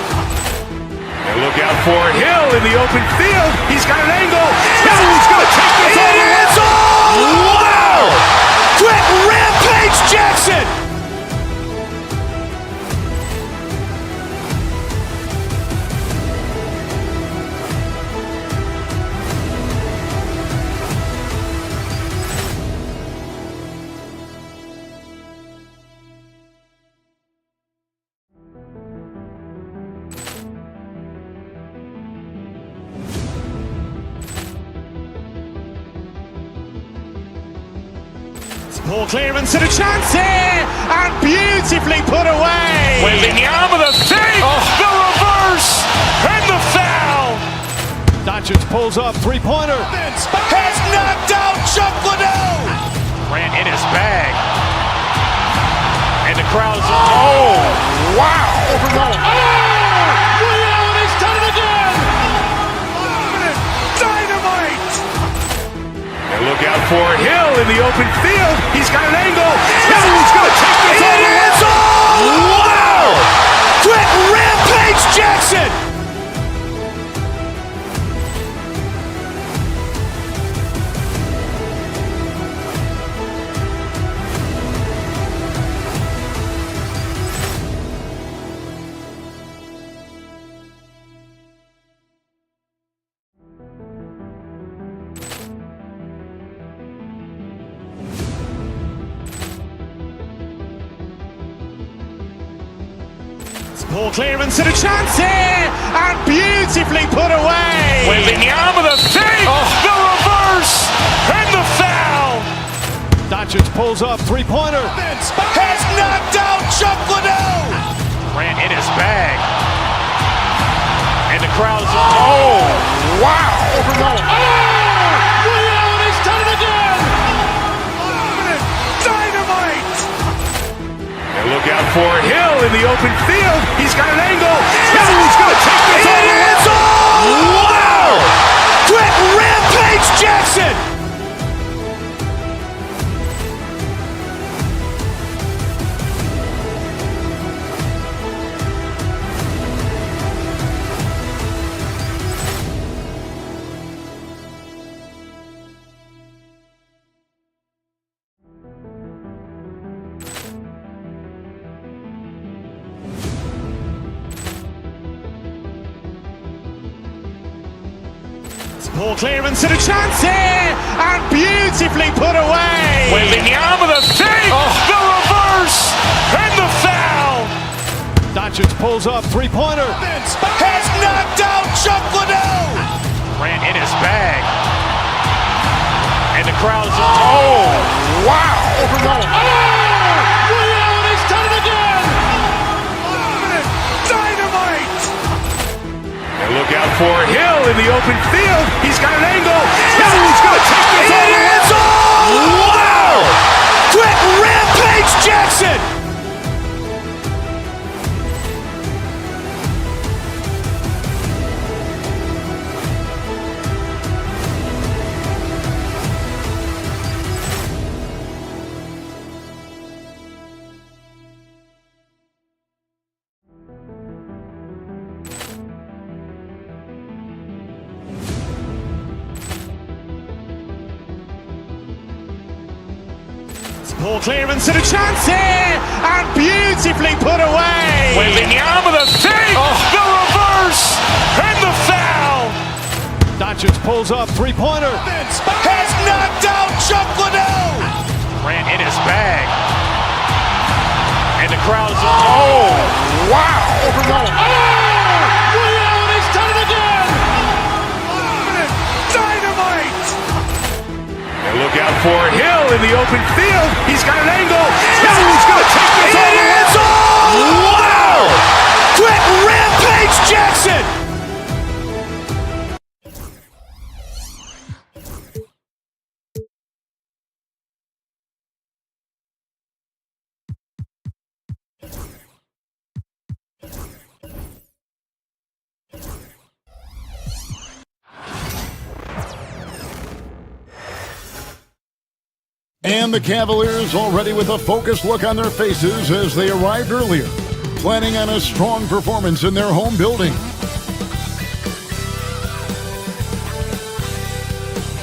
And look out for Hill in the open field. He's got an angle. Hill's going to take this all the way. It's all. Wow. Quick Rampage Jackson. Poor clearance and a chance here, and beautifully put away. Wembanyama the save, the reverse, and the foul. Doncic pulls up, three-pointer. Has knocked out Chuck Liddell. Ran in his bag. And the crowd's, oh, wow. He's done it again. Dynamite. And look out for Hill in the open field. He's got an angle. Hill's going to take this all the way. Wow. Quick rampage Jackson. Poor clearance and a chance here, and beautifully put away. Wembanyama the save, the reverse, and the foul. Doncic pulls up, three-pointer. Has knocked out Chuck Liddell. Ran in his bag. And the crowd's, oh, wow. He's done it again. Dynamite. And look out for Hill in the open field. He's got an angle. Hill's going to take this all the way. Wow. Quick rampage Jackson. Poor clearance and a chance here, and beautifully put away. Wembanyama the save, the reverse, and the foul. Doncic pulls up, three-pointer. Has knocked out Chuck Liddell. Ran in his bag. And the crowd's, oh, wow. He's done it again. Dynamite. And look out for Hill in the open field. He's got an angle. Hill's going to take this all the way. Wow. Quick rampage Jackson. Poor clearance and a chance here, and beautifully put away. Wembanyama the save, the reverse, and the foul. Doncic pulls up, three-pointer. Has knocked out Chuck Liddell. Ran in his bag. And the crowd's, oh, wow. He's done it again. Dynamite. And look out for Hill in the open field. He's got an angle. Hill's going to take this all the way. Wow. Quick rampage Jackson. And the Cavaliers already with a focused look on their faces as they arrived earlier, planning on a strong performance in their home building.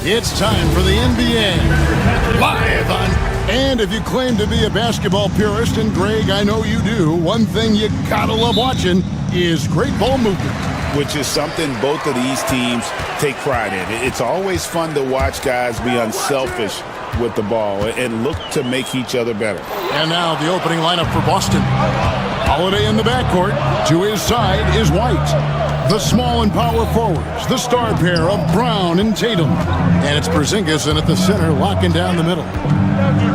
It's time for the NBA live on. And if you claim to be a basketball purist, and Greg, I know you do, one thing you gotta love watching is great ball movement. Which is something both of these teams take pride in. It's always fun to watch guys be unselfish with the ball and look to make each other better. And now the opening lineup for Boston. Holiday in the backcourt. To his side is White. The small and power forwards, the star pair of Brown and Tatum. And it's Porzingis in at the center, locking down the middle.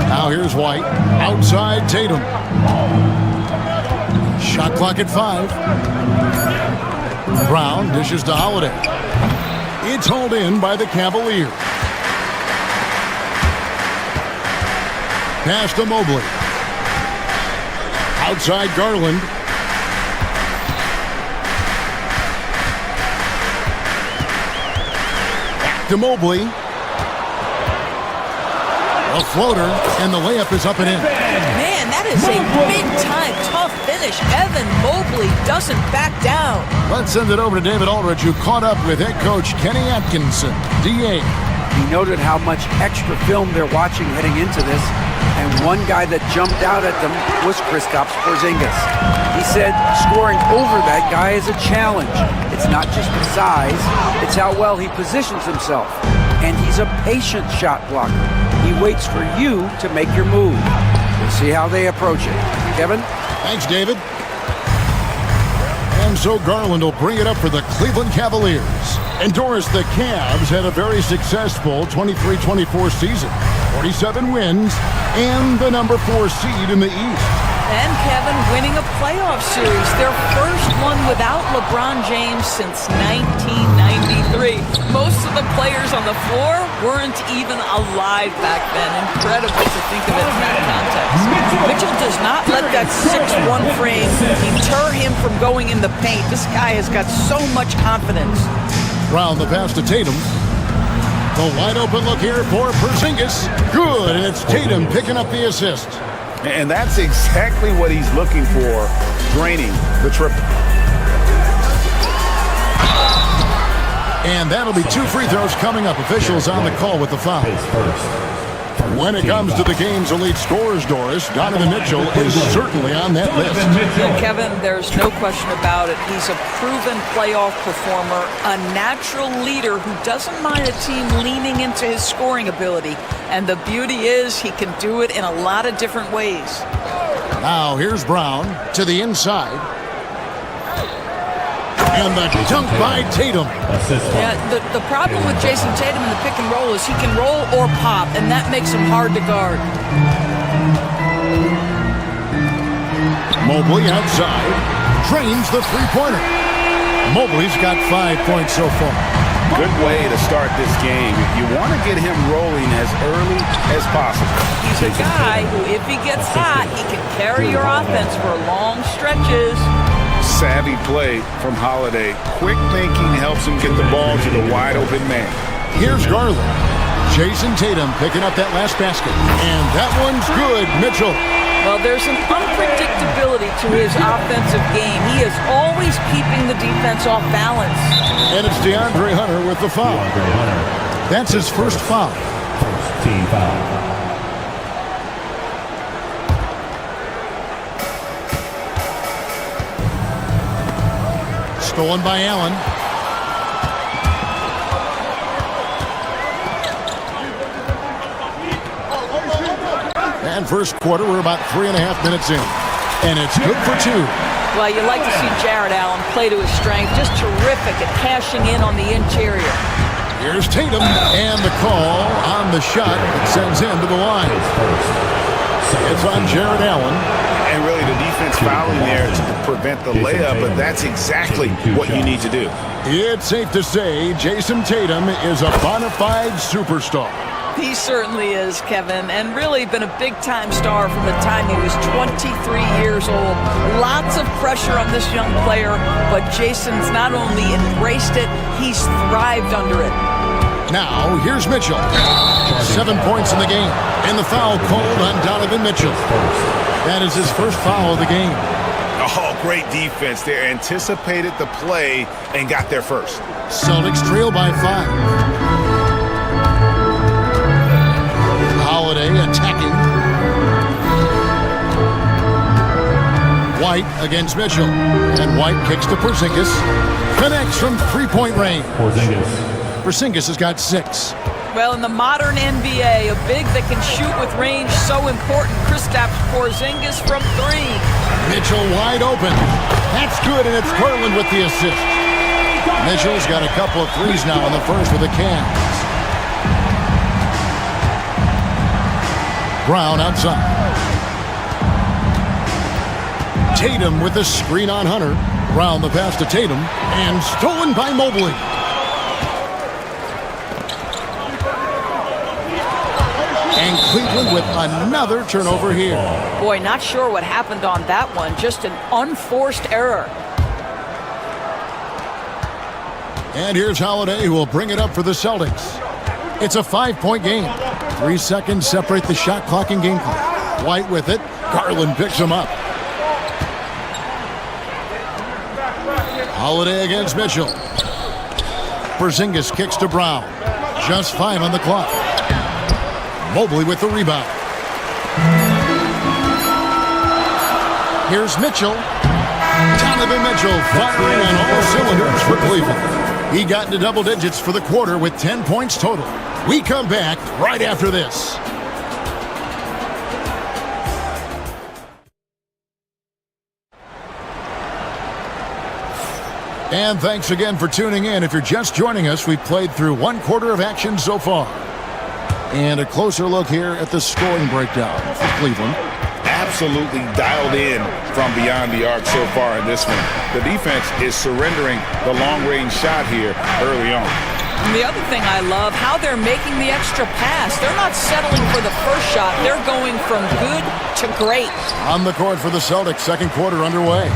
Now here's White. Outside Tatum. Shot clock at 5. Brown dishes to Holiday. It's hauled in by the Cavaliers. Pass to Mobley. Outside Garland. Back to Mobley. A floater, and the layup is up and in. Man, that is a big-time tough finish. Evan Mobley doesn't back down. Let's send it over to David Aldridge, who caught up with head coach Kenny Atkinson. DA. He noted how much extra film they're watching heading into this, and one guy that jumped out at them was Kristaps Porzingis. He said scoring over that guy is a challenge. It's not just the size, it's how well he positions himself. And he's a patient shot blocker. He waits for you to make your move. We'll see how they approach it. Kevin? Thanks, David. And so Garland will bring it up for the Cleveland Cavaliers. And Doris, the Cavs had a very successful 23-24 season. 47 wins and the number 4 seed in the East. And Kevin winning a playoff series, their first one without LeBron James since 1993. Most of the players on the floor weren't even alive back then. Incredible to think of it in that context. Mitchell does not let that 6'1" frame deter him from going in the paint. This guy has got so much confidence. Brown the pass to Tatum. The wide open look here for Porzingis. Good, and it's Tatum picking up the assist. And that's exactly what he's looking for, draining the triple. And that'll be 2 free throws coming up. Officials on the call with the foul. When it comes to the game's elite scorers, Doris, Donovan Mitchell is certainly on that list. And Kevin, there's no question about it. He's a proven playoff performer, a natural leader who doesn't mind a team leaning into his scoring ability. And the beauty is he can do it in a lot of different ways. Now here's Brown to the inside. And the dunk by Tatum. Yeah, the problem with Jason Tatum in the pick and roll is he can roll or pop, and that makes him hard to guard. Mobley outside. Drains the three-pointer. Mobley's got 5 points so far. Good way to start this game. You want to get him rolling as early as possible. He's a guy who, if he gets hot, he can carry your offense for long stretches. Savvy play from Holiday. Quick thinking helps him get the ball to the wide open man. Here's Garland. Jason Tatum picking up that last basket. And that one's good, Mitchell. Well, there's an unpredictability to his offensive game. He is always keeping the defense off balance. And it's DeAndre Hunter with the foul. That's his first foul. First team foul. Stolen by Allen. And first quarter, we're about 3.5 minutes in. And it's good for 2. Well, you like to see Jared Allen play to his strength. Just terrific at cashing in on the interior. Here's Tatum. And the call on the shot that sends him to the line. It's on Jared Allen. And really the defense fouling there to prevent the layup, but that's exactly what you need to do. It's safe to say Jason Tatum is a bona fide superstar. He certainly is, Kevin, and really been a big-time star from the time he was 23 years old. Lots of pressure on this young player, but Jason's not only embraced it, he's thrived under it. Now, here's Mitchell. 7 points in the game, and the foul called on Donovan Mitchell. That is his first foul of the game. Oh, great defense there. Anticipated the play and got there first. Celtics trail by 5. Holiday attacking. White against Mitchell. And White kicks to Porzingis. Connects from three-point range. Porzingis has got 6. Well, in the modern NBA, a big that can shoot with range so important. Kristaps Porzingis from 3. Mitchell wide open. That's good, and it's Garland with the assist. Mitchell's got a couple of threes now in the first with the Cavs. Brown outside. Tatum with the screen on Hunter. Brown the pass to Tatum, and stolen by Mobley. And Cleveland with another turnover here. Boy, not sure what happened on that one. Just an unforced error. And here's Holiday, who will bring it up for the Celtics. It's a 5-point game. 3 seconds separate the shot clock and game clock. White with it. Garland picks him up. Holiday against Mitchell. Porzingis kicks to Brown. Just 5 on the clock. Mobley with the rebound. Here's Mitchell. Donovan Mitchell firing on all cylinders for Cleveland. He got into double digits for the quarter with 10 points total. We come back right after this. And thanks again for tuning in. If you're just joining us, we've played through 1 quarter of action so far. And a closer look here at the scoring breakdown for Cleveland. Absolutely dialed in from beyond the arc so far in this one. The defense is surrendering the long-range shot here early on. And the other thing I love, how they're making the extra pass. They're not settling for the first shot. They're going from good to great. On the court for the Celtics, second quarter underway.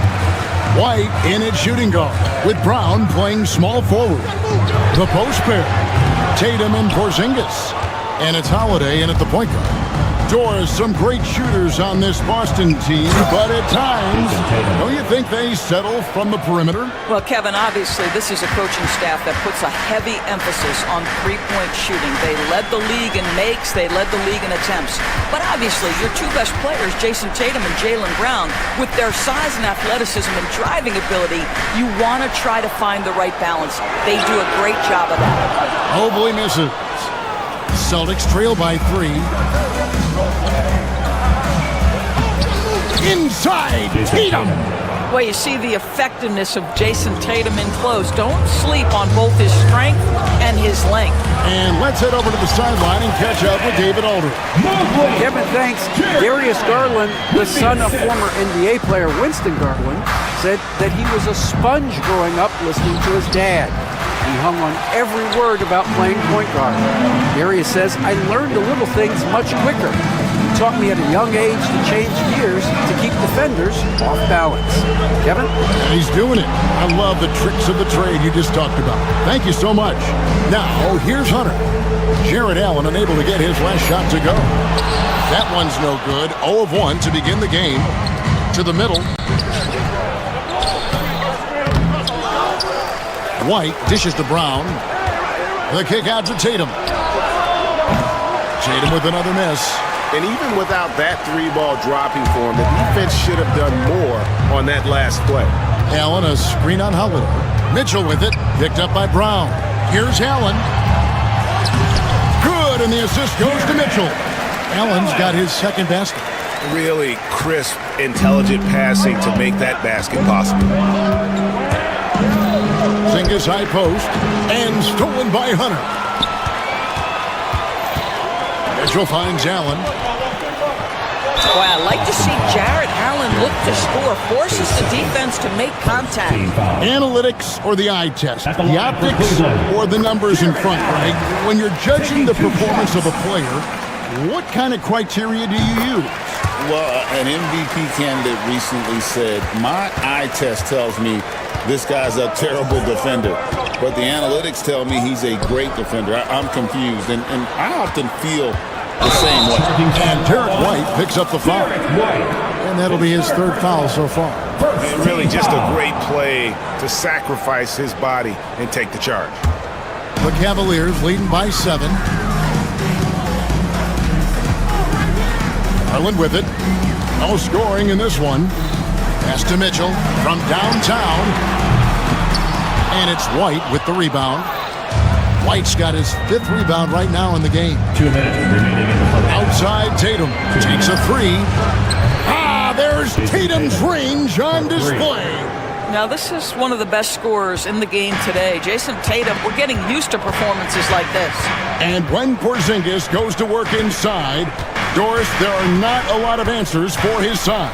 White in at shooting guard, with Brown playing small forward. The post pair, Tatum and Porzingis. And it's Holiday in at the point guard. Doris, some great shooters on this Boston team, but at times, don't you think they settle from the perimeter? Well, Kevin, obviously, this is a coaching staff that puts a heavy emphasis on three-point shooting. They led the league in makes, they led the league in attempts. But obviously, your 2 best players, Jason Tatum and Jaylen Brown, with their size and athleticism and driving ability, you want to try to find the right balance. They do a great job of that. Mobley misses. Celtics trail by 3. Inside, Tatum. Well, you see the effectiveness of Jason Tatum in close. Don't sleep on both his strength and his length. And let's head over to the sideline and catch up with David Aldridge. Kevin, thanks. Darius Garland, the son of former NBA player Winston Garland, said that he was a sponge growing up listening to his dad. He hung on every word about playing point guard. Darius says, I learned the little things much quicker. He taught me at a young age to change gears to keep defenders off balance. Kevin? He's doing it. I love the tricks of the trade you just talked about. Thank you so much. Now, here's Hunter. Jared Allen unable to get his last shot to go. That one's no good. 0 of 1 to begin the game. To the middle. White dishes to Brown. The kick out to Tatum. Tatum with another miss. And even without that 3-ball dropping for him, the defense should have done more on that last play. Allen, a screen on Holiday. Mitchell with it, picked up by Brown. Here's Allen. Good, and the assist goes to Mitchell. Allen's got his second basket. Really crisp, intelligent passing to make that basket possible. Porzingis high post, and stolen by Hunter. Mitchell finds Allen. Boy, I like to see Jared Allen look to score, forces the defense to make contact. Analytics or the eye test? The optics or the numbers in front, Greg? When you're judging the performance of a player, what kind of criteria do you use? Well, an MVP candidate recently said, my eye test tells me this guy's a terrible defender, but the analytics tell me he's a great defender. I'm confused, and I often feel the same way. And Derek White picks up the foul. And that'll be his 3rd foul so far. And really just a great play to sacrifice his body and take the charge. The Cavaliers leading by 7. Garland with it. No scoring in this one. Pass to Mitchell from downtown. And it's White with the rebound. White's got his 5th rebound right now in the game. 2 minutes remaining in the first. Outside Tatum takes a 3. There's Tatum's range on display. Now, this is one of the best scorers in the game today. Jason Tatum, we're getting used to performances like this. And when Porzingis goes to work inside, Doris, there are not a lot of answers for his size.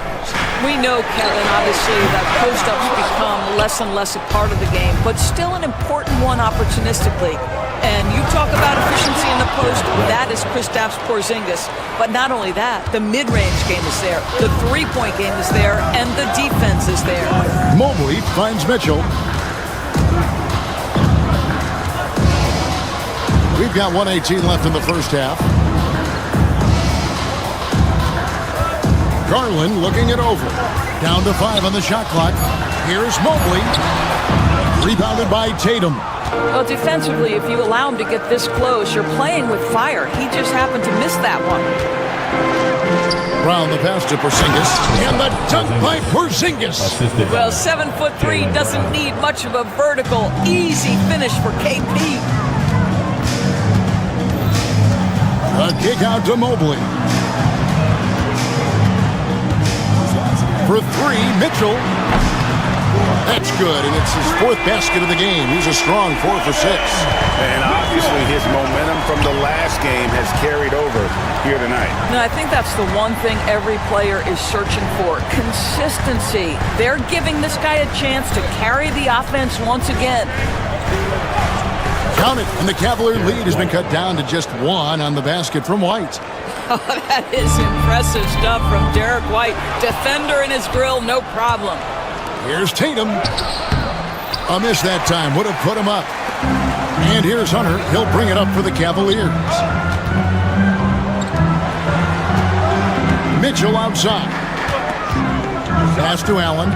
We know, Kevin, obviously, that post-ups become less and less a part of the game, but still an important one opportunistically. And you talk about efficiency in the post, that is Kristaps Porzingis. But not only that, the mid-range game is there, the three-point game is there, and the defense is there. Mobley finds Mitchell. We've got 1:18 left in the first half. Garland looking it over. Down to 5 on the shot clock. Here's Mobley. Rebounded by Tatum. Well, defensively, if you allow him to get this close, you're playing with fire. He just happened to miss that one. Brown the pass to Porzingis. And the dunk by Porzingis. Well, 7'3" doesn't need much of a vertical, easy finish for KP. A kick out to Mobley. For 3, Mitchell. That's good, and it's his 4th basket of the game. He's a strong 4 for 6. And obviously his momentum from the last game has carried over here tonight. No, I think that's the one thing every player is searching for, consistency. They're giving this guy a chance to carry the offense once again. Count it, and the Cavalier lead has been cut down to just 1 on the basket from White. Oh, that is impressive stuff from Derek White. Defender in his grill, no problem. Here's Tatum. A miss that time would have put him up. And here's Hunter. He'll bring it up for the Cavaliers. Mitchell outside. Pass to Allen.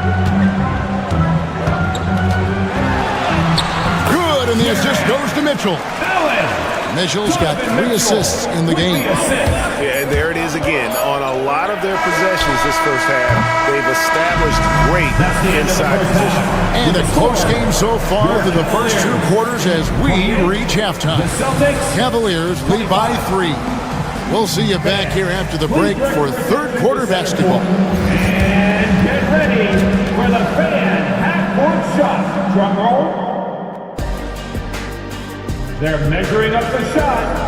Good, and the assist goes to Mitchell. Mitchell's got 3 assists in the game. Yeah, and there it is again. On a lot of their possessions this first half, they've established great inside position. And a close game so far through the first 2 quarters as we reach halftime. Cavaliers lead by 3. We'll see you back here after the break for 3rd quarter basketball. And get ready for the fan half-court shot. Drum roll. They're measuring up the shot.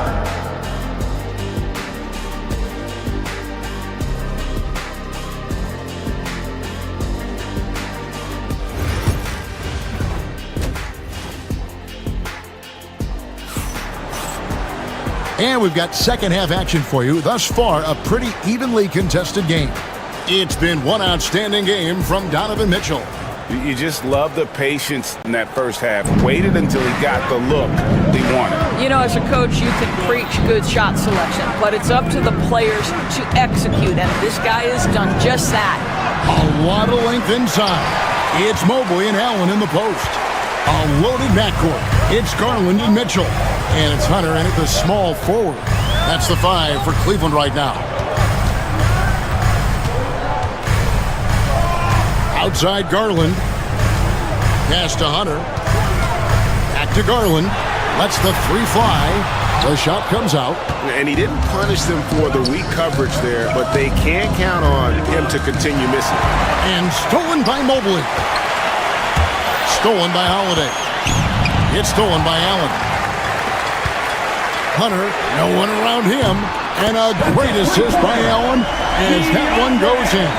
And we've got second half action for you. Thus far, a pretty evenly contested game. It's been one outstanding game from Donovan Mitchell. You just love the patience in that first half. Waited until he got the look he wanted. You know, as a coach, you can preach good shot selection, but it's up to the players to execute, and this guy has done just that. A lot of length inside. It's Mobley and Allen in the post. A loaded backcourt. It's Garland and Mitchell. And it's Hunter in at the small forward. That's the 5 for Cleveland right now. Outside Garland. Pass to Hunter. Back to Garland. Lets the 3 fly. The shot comes out. And he didn't punish them for the weak coverage there, but they can't count on him to continue missing. And stolen by Mobley. Stolen by Holiday. It's stolen by Allen. Hunter, no one around him. And a great assist by Allen as that one goes in.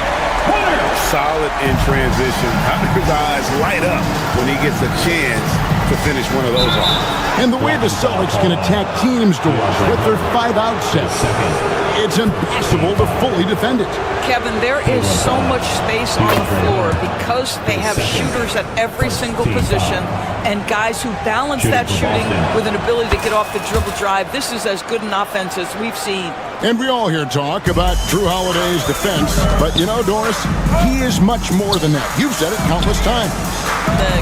Solid in transition. Hunter's eyes light up when he gets a chance to finish one of those off. And the way the Celtics can attack teams, Doris, with their 5-out sets, it's impossible to fully defend it. Kevin, there is so much space on the floor because they have shooters at every single position and guys who balance that shooting with an ability to get off the dribble drive. This is as good an offense as we've seen. And we all hear talk about Drew Holiday's defense, but you know, Doris, he is much more than that. You've said it countless times.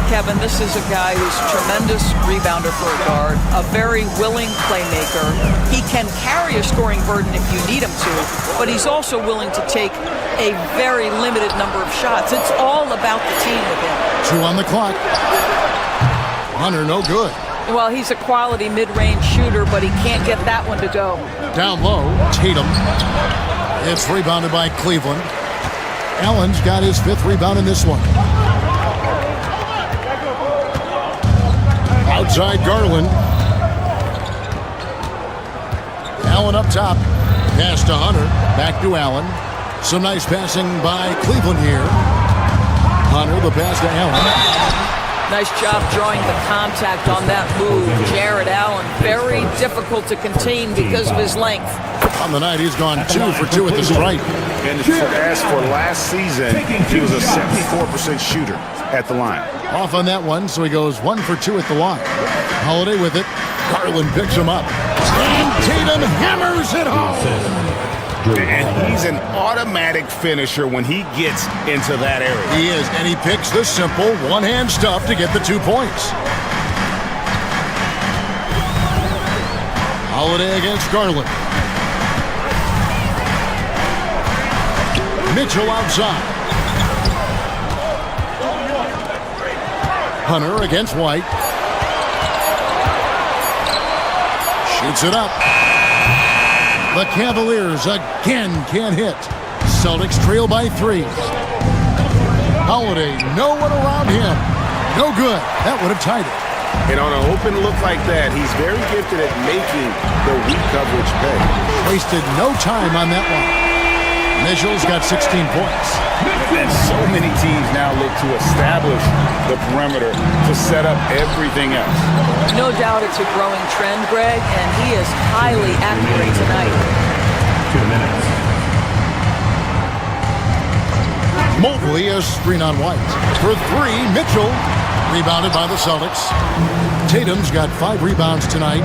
Kevin, this is a guy who's a tremendous rebounder for a guard, a very willing playmaker. He can carry a scoring burden if you need him to, but he's also willing to take a very limited number of shots. It's all about the team with him. 2 on the clock. Hunter, no good. Well, he's a quality mid-range shooter, but he can't get that one to go. Down low, Tatum. It's rebounded by Cleveland. Allen's got his 5th rebound in this one. Outside Garland. Allen up top. Pass to Hunter. Back to Allen. Some nice passing by Cleveland here. Hunter, the pass to Allen. Nice job drawing the contact on that move. Jared Allen, very difficult to contain because of his length. On the night, he's gone 2 for 2 at the stripe. And as for last season, he was a 74% shooter at the line. Off on that one, so he goes 1 for 2 at the line. Holiday with it. Garland picks him up. And Tatum hammers it home. And he's an automatic finisher when he gets into that area. He is, and he picks the simple one-hand stuff to get the 2 points. Holiday against Garland. Mitchell outside. Hunter against White. Shoots it up. The Cavaliers again can't hit. Celtics trail by 3. Holiday, no one around him. No good. That would have tied it. And on an open look like that, he's very gifted at making the weak coverage pay. Wasted no time on that one. Mitchell's got 16 points. And so many teams now look to establish the perimeter to set up everything else. No doubt it's a growing trend, Greg, and he is highly accurate tonight. 2 minutes. Mobley a screen on White. For 3, Mitchell. Rebounded by the Celtics. Tatum's got 5 rebounds tonight.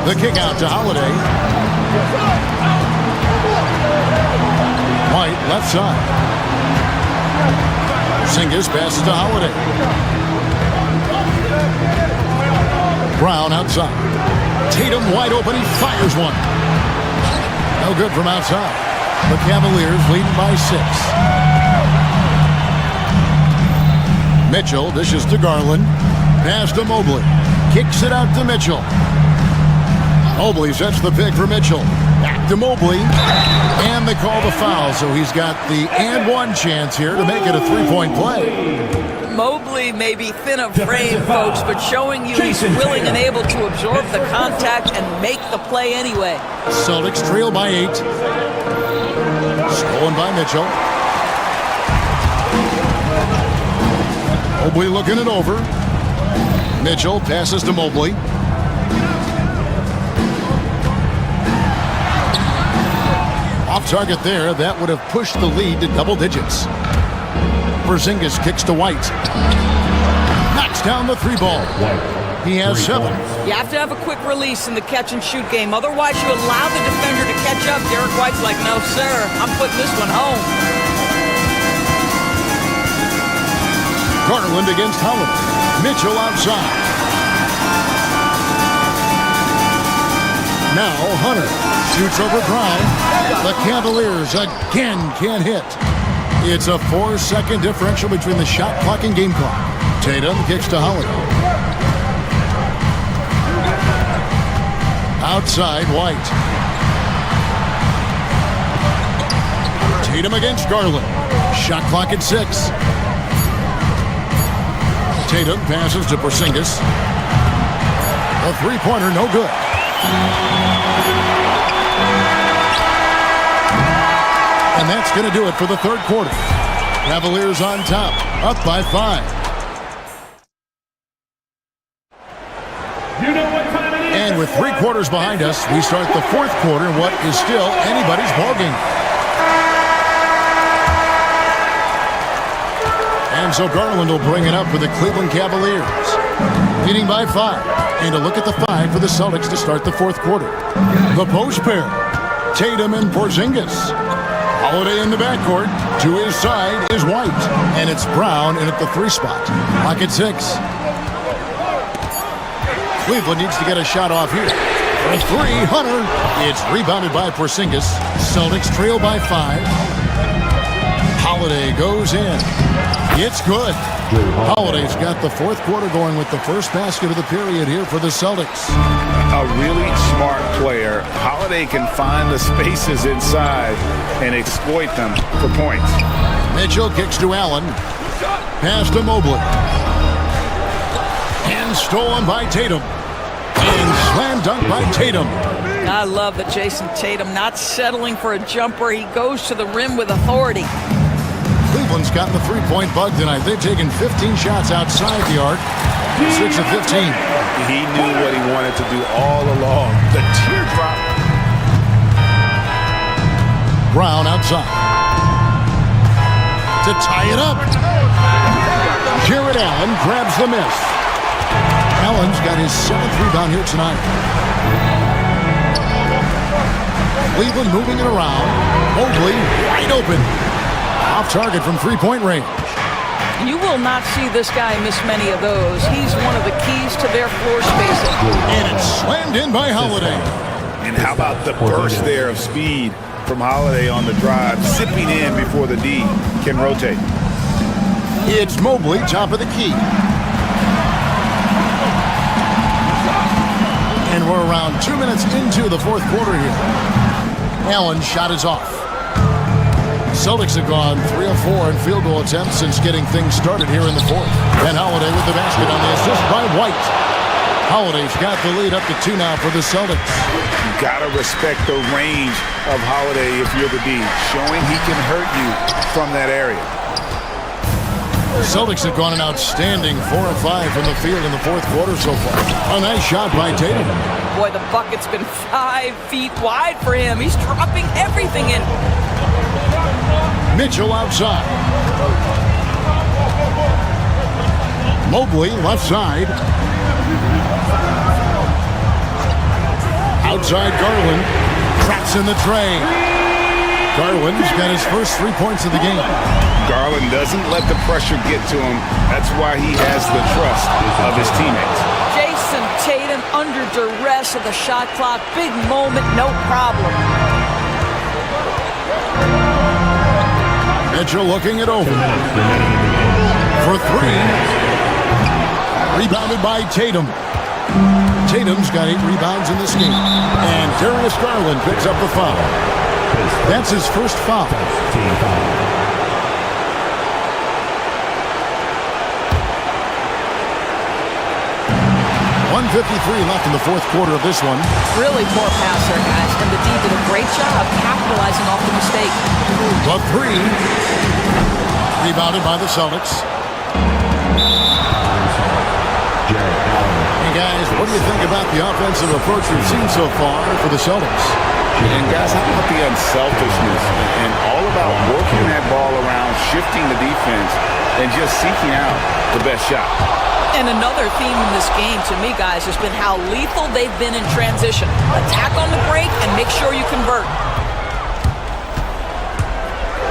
The kick out to Holiday. White left side. Porzingis passes to Holiday. Brown outside. Tatum wide open. He fires one. No good from outside. The Cavaliers leading by 6. Mitchell dishes to Garland. Pass to Mobley. Kicks it out to Mitchell. Mobley sets the pick for Mitchell. Back to Mobley. And they call the foul, so he's got the and one chance here to make it a 3-point play. Mobley may be thin of frame, folks, but showing you he's willing and able to absorb the contact and make the play anyway. Celtics trail by 8. Stolen by Mitchell. Mobley looking it over. Mitchell passes to Mobley. Off target there. That would have pushed the lead to double digits. Porzingis kicks to White. Knocks down the 3 ball. He has 7. You have to have a quick release in the catch-and-shoot game. Otherwise, you allow the defender to catch up. Derek White's like, no, sir, I'm putting this one home. Garland against Holiday. Mitchell outside. Now Hunter shoots over Brown. The Cavaliers again can't hit. It's a 4-second differential between the shot clock and game clock. Tatum kicks to Holiday. Outside White. Tatum against Garland. Shot clock at 6. Tatum passes to Porzingis. A 3-pointer, no good. And that's going to do it for the 3rd quarter. Cavaliers on top, up by 5. You know what time it is. And with 3 quarters behind us, we start the 4th quarter in what is still anybody's ballgame. And so Garland will bring it up for the Cleveland Cavaliers. Leading by 5. And a look at the 5 for the Celtics to start the 4th quarter. The post pair. Tatum and Porzingis. Holiday in the backcourt. To his side is White. And it's Brown in at the 3 spot. Clock at 6. Cleveland needs to get a shot off here. For 3, Hunter. It's rebounded by Porzingis. Celtics trail by 5. Holiday goes in. It's good. Holiday's got the 4th quarter going with the first basket of the period here for the Celtics. A really smart player. Holiday can find the spaces inside and exploit them for points. Mitchell kicks to Allen. Pass to Mobley. And stolen by Tatum. And slam dunk by Tatum. I love that Jason Tatum not settling for a jumper. He goes to the rim with authority. Cleveland's gotten the three-point bug tonight. They've taken 15 shots outside the arc. 6 of 15. He knew what he wanted to do all along. The teardrop. Brown outside. To tie it up. Jared Allen grabs the miss. Allen's got his 7th rebound here tonight. Cleveland moving it around. Mobley wide open. Off target from three-point range. You will not see this guy miss many of those. He's one of the keys to their floor spacing. And it's slammed in by Holiday. And how about the burst there of speed from Holiday on the drive, zipping in before the D can rotate. It's Mobley, top of the key. And we're around 2 minutes into the fourth quarter here. Allen's shot is off. Celtics have gone 3 of 4 in field goal attempts since getting things started here in the fourth. And Holiday with the basket on the assist by White. Holiday's got the lead up to 2 now for the Celtics. You gotta respect the range of Holiday if you're the D, showing he can hurt you from that area. The Celtics have gone an outstanding 4 of 5 from the field in the fourth quarter so far. A nice shot by Tatum. Boy, the bucket's been 5 feet wide for him. He's dropping everything in. Mitchell outside. Mobley left side. Outside Garland. Traps in the tray. Garland's got his first 3 points of the game. Garland doesn't let the pressure get to him. That's why he has the trust of his teammates. Jason Tatum under duress of the shot clock. Big moment, no problem. Mitchell looking it over. For 3. Rebounded by Tatum. Tatum's got 8 rebounds in this game. And Darius Garland picks up the foul. That's his first foul. 1:53 left in the fourth quarter of this one. Really poor pass there, guys. And the D did a great job capitalizing off the mistake. The 3. Rebounded by the Celtics. Hey guys, what do you think about the offensive approach we've seen so far for the Celtics? And guys, how about the unselfishness and all about working that ball around, shifting the defense, and just seeking out the best shot. And another theme in this game to me, guys, has been how lethal they've been in transition. Attack on the break and make sure you convert.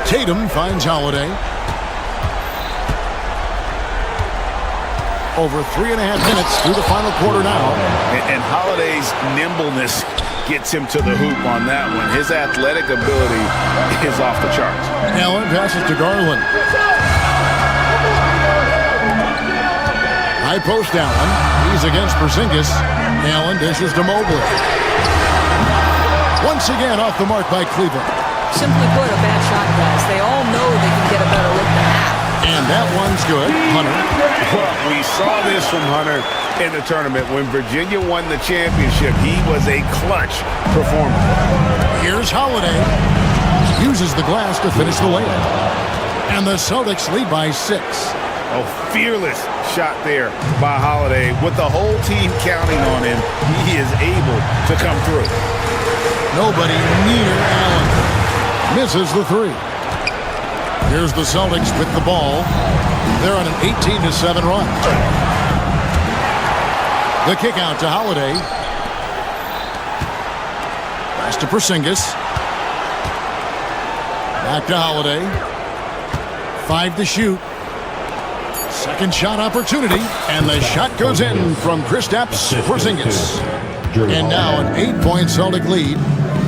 Tatum finds Holiday. Over 3.5 minutes through the final quarter now. And Holiday's nimbleness gets him to the hoop on that one. His athletic ability is off the charts. Allen passes to Garland. High post Allen. He's against Porzingis. Allen dishes to Mobley. Once again off the mark by Cleveland. Simply put, a bad shot, guys. They all know they can get a better look than that. And that one's good. Hunter. Well, we saw this from Hunter in the tournament. When Virginia won the championship, he was a clutch performer. Here's Holiday. Uses the glass to finish the layup. And the Celtics lead by 6. A fearless shot there by Holiday. With the whole team counting on him, he is able to come through. Nobody near Allen. Misses the 3. Here's the Celtics with the ball. They're on an 18-7 run. The kick out to Holiday. Pass to Porzingis. Back to Holiday. 5 to shoot. Second shot opportunity. And the shot goes in from Kristaps Porzingis. And now an 8-point Celtic lead.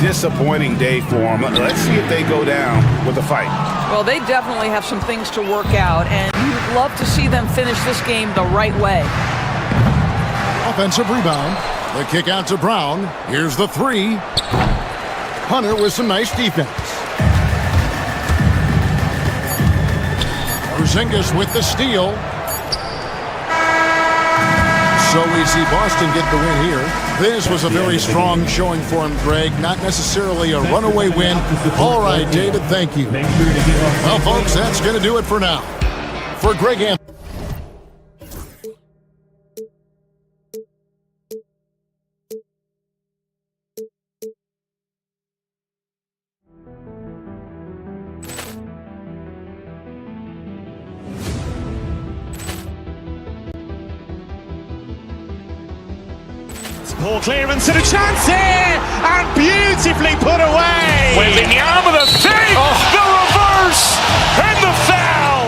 Disappointing day for them. Let's see if they go down with a fight. Well, they definitely have some things to work out, and you'd love to see them finish this game the right way. Offensive rebound. The kick out to Brown. Here's the 3. Hunter with some nice defense. Porzingis with the steal. So we see Boston get the win here. This was a very strong showing for him, Greg. Not necessarily a runaway win. All right, David, thank you. Well, folks, that's going to do it for now. For Greg Anthony. Ball clearance and a chance here, and beautifully put away. Wembanyama with a save, the reverse, and the foul.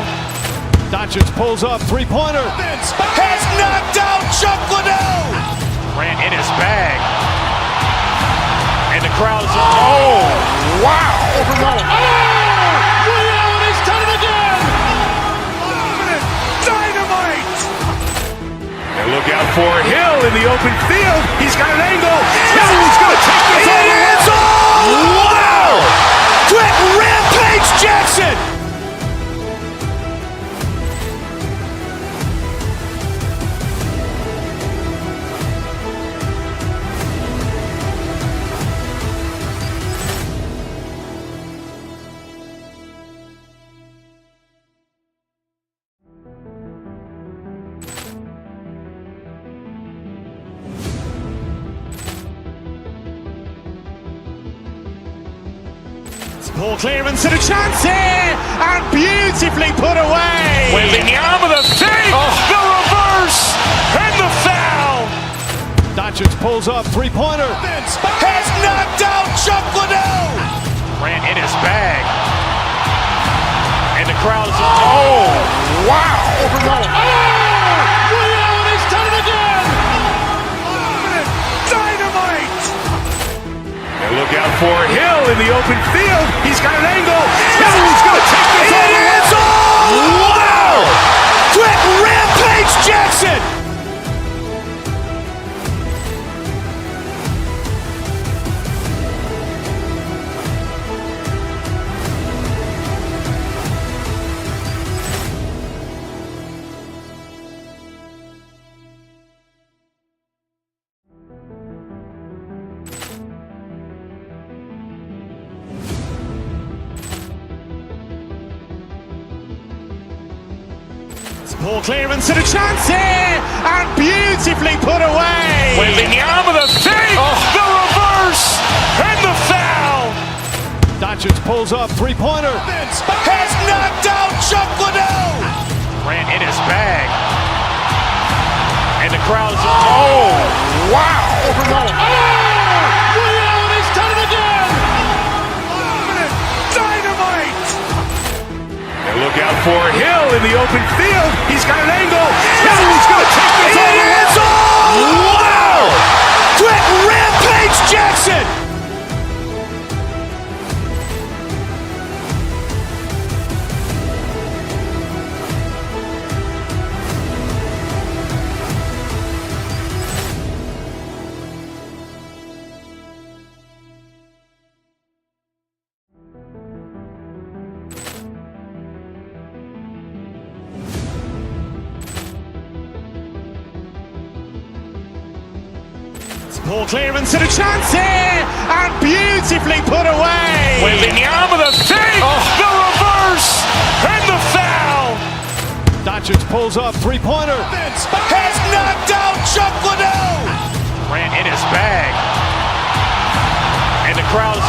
Doncic pulls up, three-pointer. Has knocked out Chuck Liddell. Grant in his bag, and the crowd is wow! Ray Allen has done it again. Dynamite! And look out for Hill in the open field. He's got an angle. Hill's going to take this all the way. Wow! Quick Rampage Jackson! Ball clearance and a chance here, and beautifully put away. Wembanyama with a save, the reverse, and the foul. Doncic pulls up, three-pointer. Has knocked out Chuck Liddell. Grant in his bag, and the crowd is wow! Ray Allen has done it again. Dynamite! And look out for Hill in the open field. He's got an angle. Hill's going to take this all the way. Wow! Quick Rampage Jackson! Ball clearance and a chance here, and beautifully put away. Wembanyama with a save, the reverse, and the foul. Doncic pulls up, three-pointer. Has knocked out Chuck Liddell. Grant in his bag, and the crowd is wow! Ray Allen has done it again. Dynamite! And look out for Hill in the open field. He's got an angle. Hill's going to take this all the way. Wow! Quick Rampage Jackson! Ball clearance and a chance here, and beautifully put away. Wembanyama with a save, the reverse, and the foul. Doncic pulls up, three-pointer. Has knocked out Chuck Liddell. Grant in his bag, and the crowd is